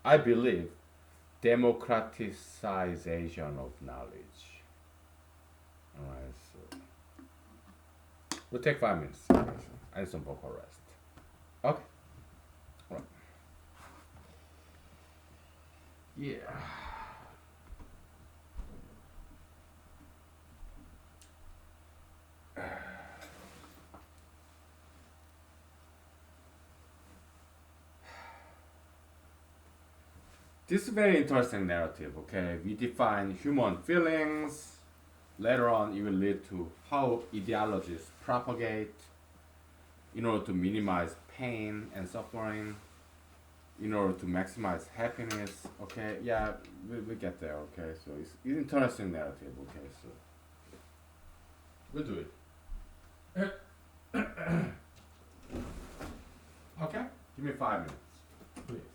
I believe democratization of knowledge. Alright, so we'll take 5 minutes. I need some vocal rest. Okay. Alright. Yeah. This is a very interesting narrative, okay? We define human feelings. Later on, it will lead to how ideologies propagate in order to minimize pain and suffering, in order to maximize happiness, okay? Yeah, we get there, okay? So it's interesting narrative, okay? So we'll do it. Okay? Give me 5 minutes, please.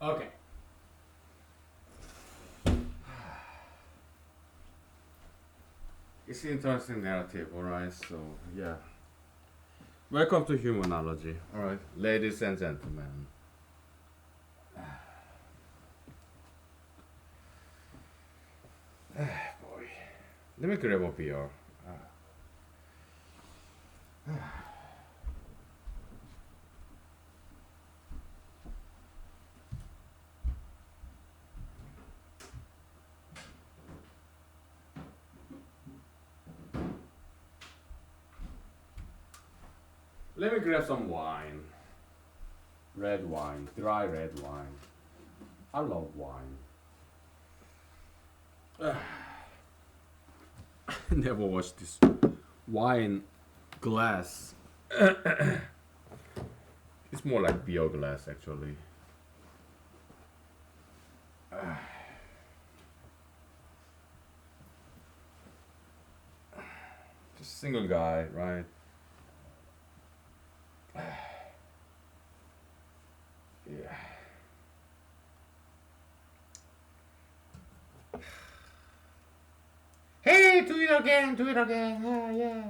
Okay. It's an interesting narrative, alright? So, yeah. Welcome to humanology, alright? Ladies and gentlemen. Boy. Let me grab a beer. Let me grab some wine. Red wine, dry red wine. I love wine. Never watched this wine glass. It's more like beer glass, actually. Just single guy, right? do it again, do it again. Yeah, yeah.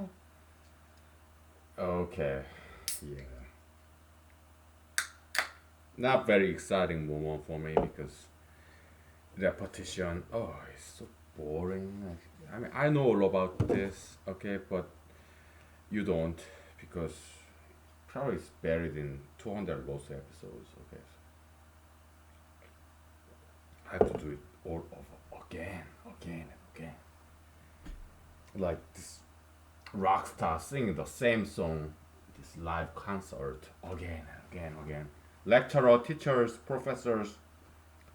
Okay, yeah. Not very exciting moment for me because repetition. Oh, it's so boring. I mean, I know all about this, okay, but you don't because probably it's buried in 200 lost episodes, okay. So I have to do it all over again, again, and again. Like this rock star singing the same song, this live concert again and again and again. Lecturer, teachers, professors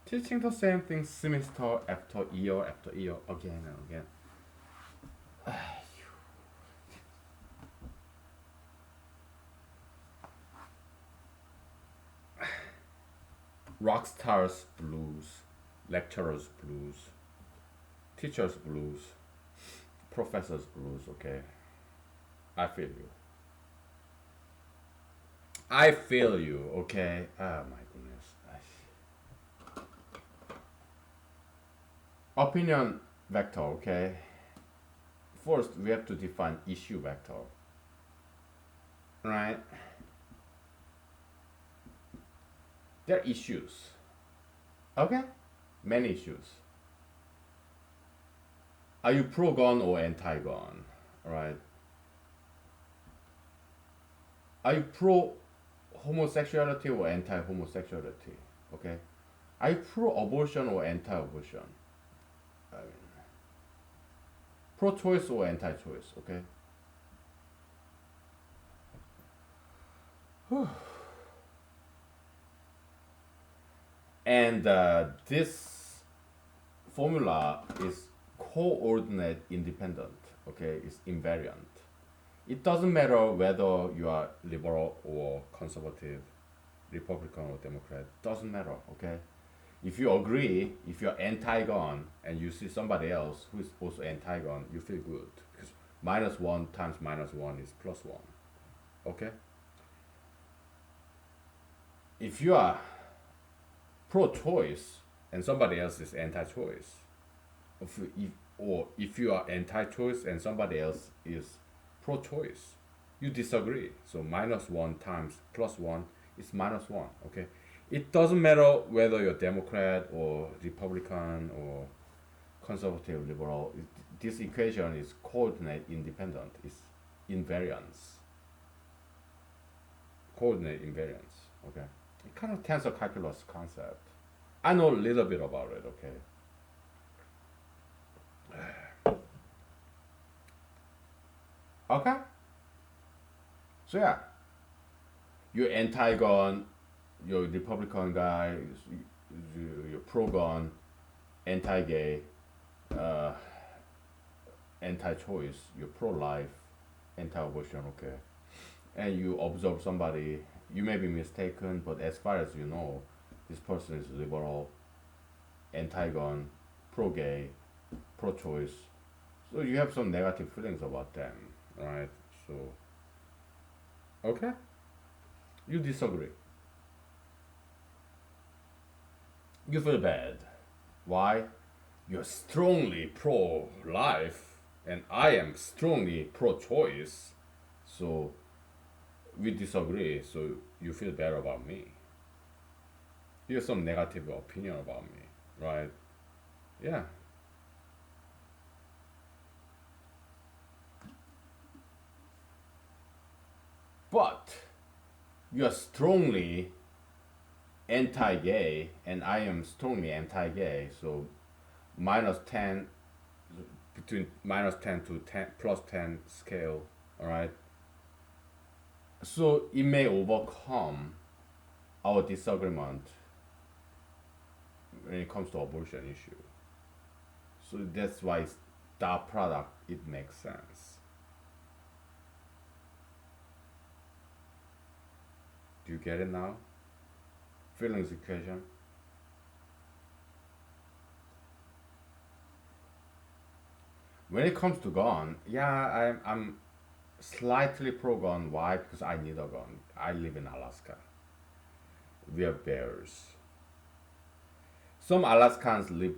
teaching the same thing semester after year again and again. Rock stars blues, lecturers blues, teachers blues, professors blues, okay? I feel you. I feel you, okay? Oh my goodness. Opinion vector, okay? First, we have to define issue vector, right? There are issues, okay? Many issues. Are you pro-gun or anti-gun, right? Are you pro-homosexuality or anti-homosexuality, okay? Are you pro-abortion or anti-abortion? I mean, pro-choice or anti-choice, okay? And this formula is coordinate independent, okay? It's invariant. It doesn't matter whether you are liberal or conservative, Republican or Democrat, doesn't matter, okay? If you agree, if you're anti-gun and you see somebody else who is also anti-gun, you feel good because -1 times -1 is +1, okay? If you are pro-choice and somebody else is anti-choice, or if you are anti-choice and somebody else is pro-choice, you disagree. So -1 times +1 is -1. Okay, it doesn't matter whether you're Democrat or Republican or conservative, liberal. This equation is coordinate independent. It's invariance. Coordinate invariance. Okay, it kind of tensor calculus concept. I know a little bit about it. Okay. Okay. So yeah, you're anti-gun, you're a Republican guy, you're pro-gun, anti-gay, uh, anti-choice, you're pro-life, anti-abortion, okay, and you observe somebody, you may be mistaken, but as far as you know, this person is liberal, anti-gun, pro-gay, pro-choice, so you have some negative feelings about them, right? So, okay, you disagree. You feel bad. Why? You're strongly pro life, and I am strongly pro choice. So we disagree, so you feel bad about me. You have some negative opinion about me, right? Yeah. But you're strongly anti gay, and I am strongly anti gay, so -10, between -10 to 10 +10 scale, alright? So it may overcome our disagreement when it comes to abortion issue. So that's why it's that product, it makes sense. Do you get it now? Feelings equation. When it comes to gun, yeah, I'm slightly pro gun. Why? Because I need a gun. I live in Alaska. We have bears. Some Alaskans live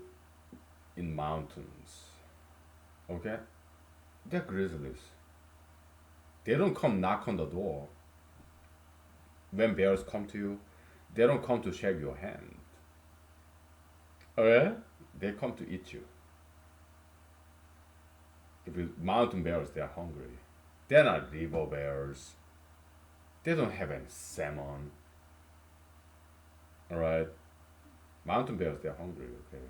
in mountains. Okay? They're grizzlies. They don't come knock on the door. When bears come to you, they don't come to shake your hand. Okay? They come to eat you. If it's mountain bears, they're hungry. They're not river bears. They don't have any salmon. Alright? Mountain bears, they're hungry, okay?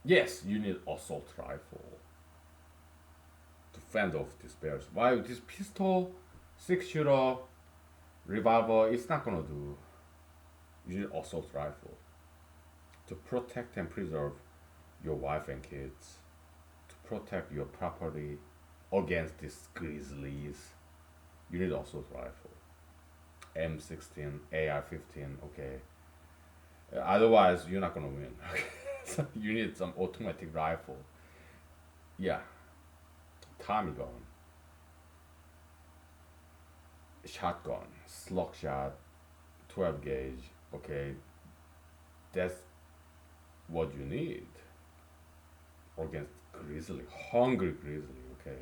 Yes, you need assault rifle to fend off these bears. Why this pistol, 6 shooter, revolver, it's not gonna do. You need assault rifle to protect and preserve your wife and kids, to protect your property against these grizzlies. You need assault rifle. M16, AR-15, okay. Otherwise, you're not gonna win. So you need some automatic rifle. Yeah, Tommy gun, shotgun, slug shot, 12 gauge. Okay, that's what you need against grizzly, hungry grizzly. Okay,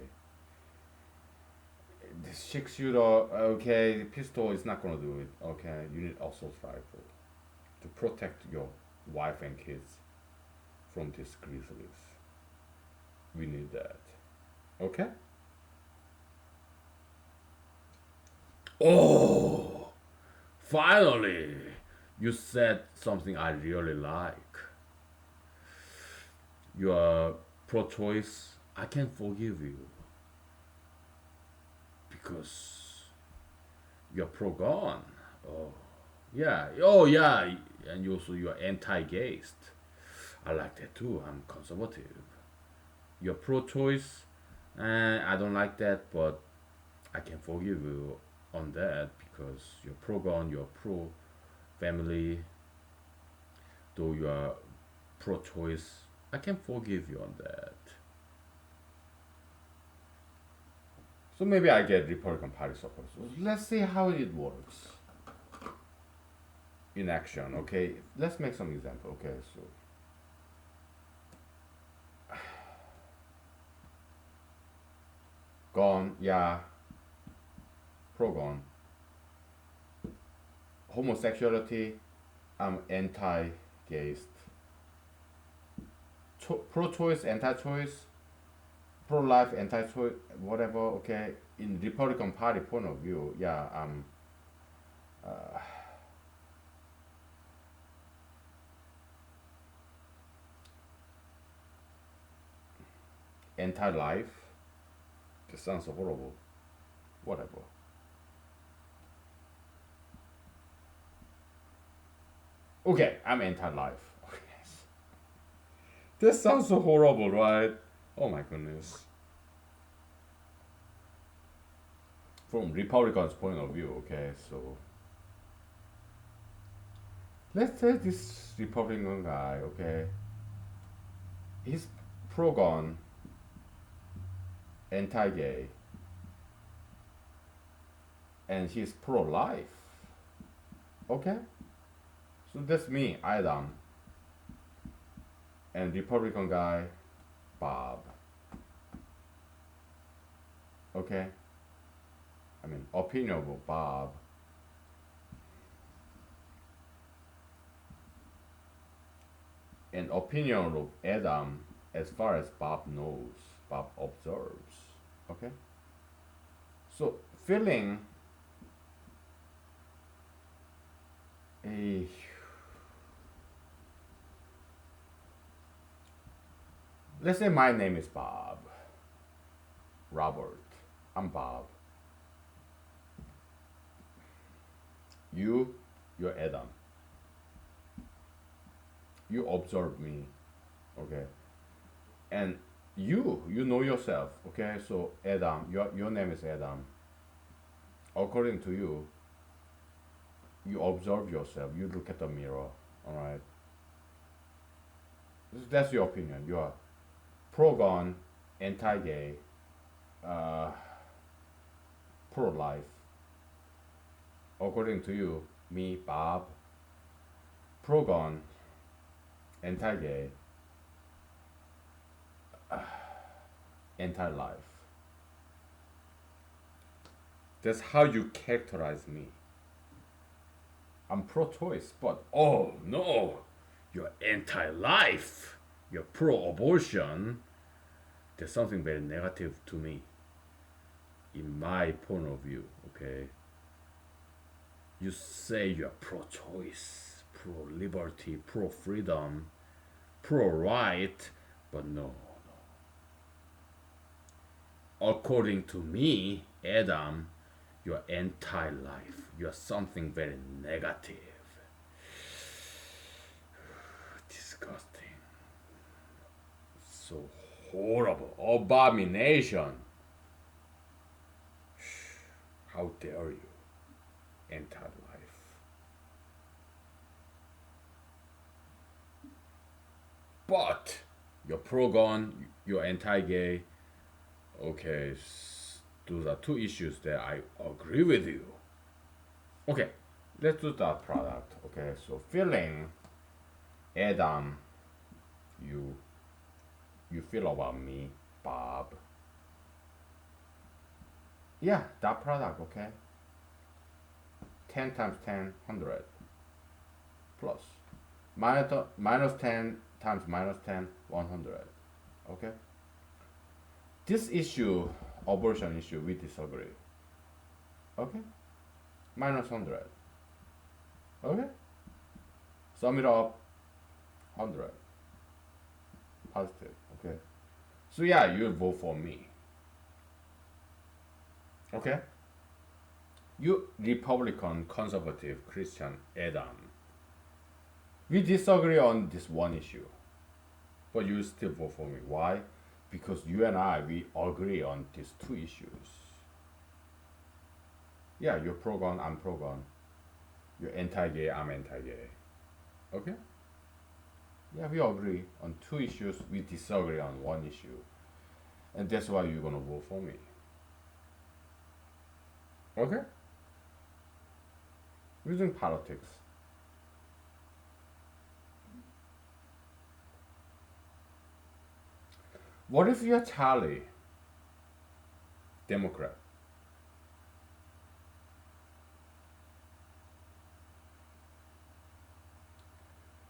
the 6 shooter. Okay, the pistol is not gonna do it. Okay, you need assault rifle to protect your wife and kids from these grizzlies. We need that. Okay? Oh, finally, you said something I really like. You are pro choice. I can forgive you because you're pro gun. Oh, yeah. Oh, yeah. And you also you're anti-gayist. I like that too. I'm conservative. You're pro-choice, and I don't like that, but I can forgive you on that because you're pro-gun, you're pro-family, though you are pro-choice. I can forgive you on that. So maybe I get Republican Party support. So let's see how it works in action. Okay, let's make some example. Okay, so gun, yeah, pro gun. Homosexuality, I'm anti-gayist. Pro-choice, anti-choice, pro-life, anti-choice, whatever. Okay, in Republican Party point of view, yeah, I'm anti-life. This sounds horrible. Whatever. Okay, I'm anti-life. Okay. This sounds so horrible, right? Oh my goodness. From Republicans' point of view, okay, so let's say this Republican guy, okay, he's pro-gun, anti-gay, and he's pro-life. Okay, so that's me, Adam, and Republican guy, Bob. Okay, I mean opinion of Bob. And opinion of Adam, as far as Bob knows, Bob observes. Okay, so feeling a let's say my name is Bob. Robert. I'm Bob. You're Adam. You observe me. Okay. And you know yourself. Okay. So Adam, your name is Adam. According to you, you observe yourself. You look at the mirror. All right. That's your opinion. You are pro-gun, anti-gay, uh, pro-life. According to you, me, Bob, pro-gun, anti-gay, anti-life. That's how you characterize me. I'm pro-choice, but oh no, you're anti-life. You're pro-abortion. There's something very negative to me, in my point of view. Okay, you say you're pro-choice, pro-liberty, pro-freedom, pro-right, but no. According to me, Adam, you're anti-life. You're something very negative. Disgusting. So horrible. Abomination. How dare you? Anti-life. But you're pro-gun, you're anti-gay. Okay, those are two issues that I agree with you. Okay, let's do that product. Okay, so feeling, Adam, you you feel about me, Bob. Yeah, that product. Okay, 10 times 10, 100 plus minus 10 times minus 10, 100. Okay, this issue, abortion issue, we disagree. Okay, minus 100. Okay, sum it up, 100 positive. Okay, so yeah, you vote for me. Okay, you Republican, conservative, Christian, Adam. We disagree on this one issue, but you still vote for me. Why? Because you and I, we agree on these two issues. Yeah, you're pro-gun, I'm pro-gun. You're anti-gay, I'm anti-gay. Okay? Yeah, we agree on two issues. We disagree on one issue, and that's why you're gonna vote for me. Okay? We're doing politics. What if you're Charlie, Democrat?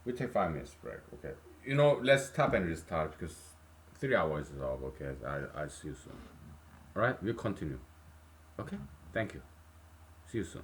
We take 5 minutes break. Okay. Let's stop and restart because 3 hours is up. Okay. I'll see you soon. All right. We'll continue. Okay. Thank you. See you soon.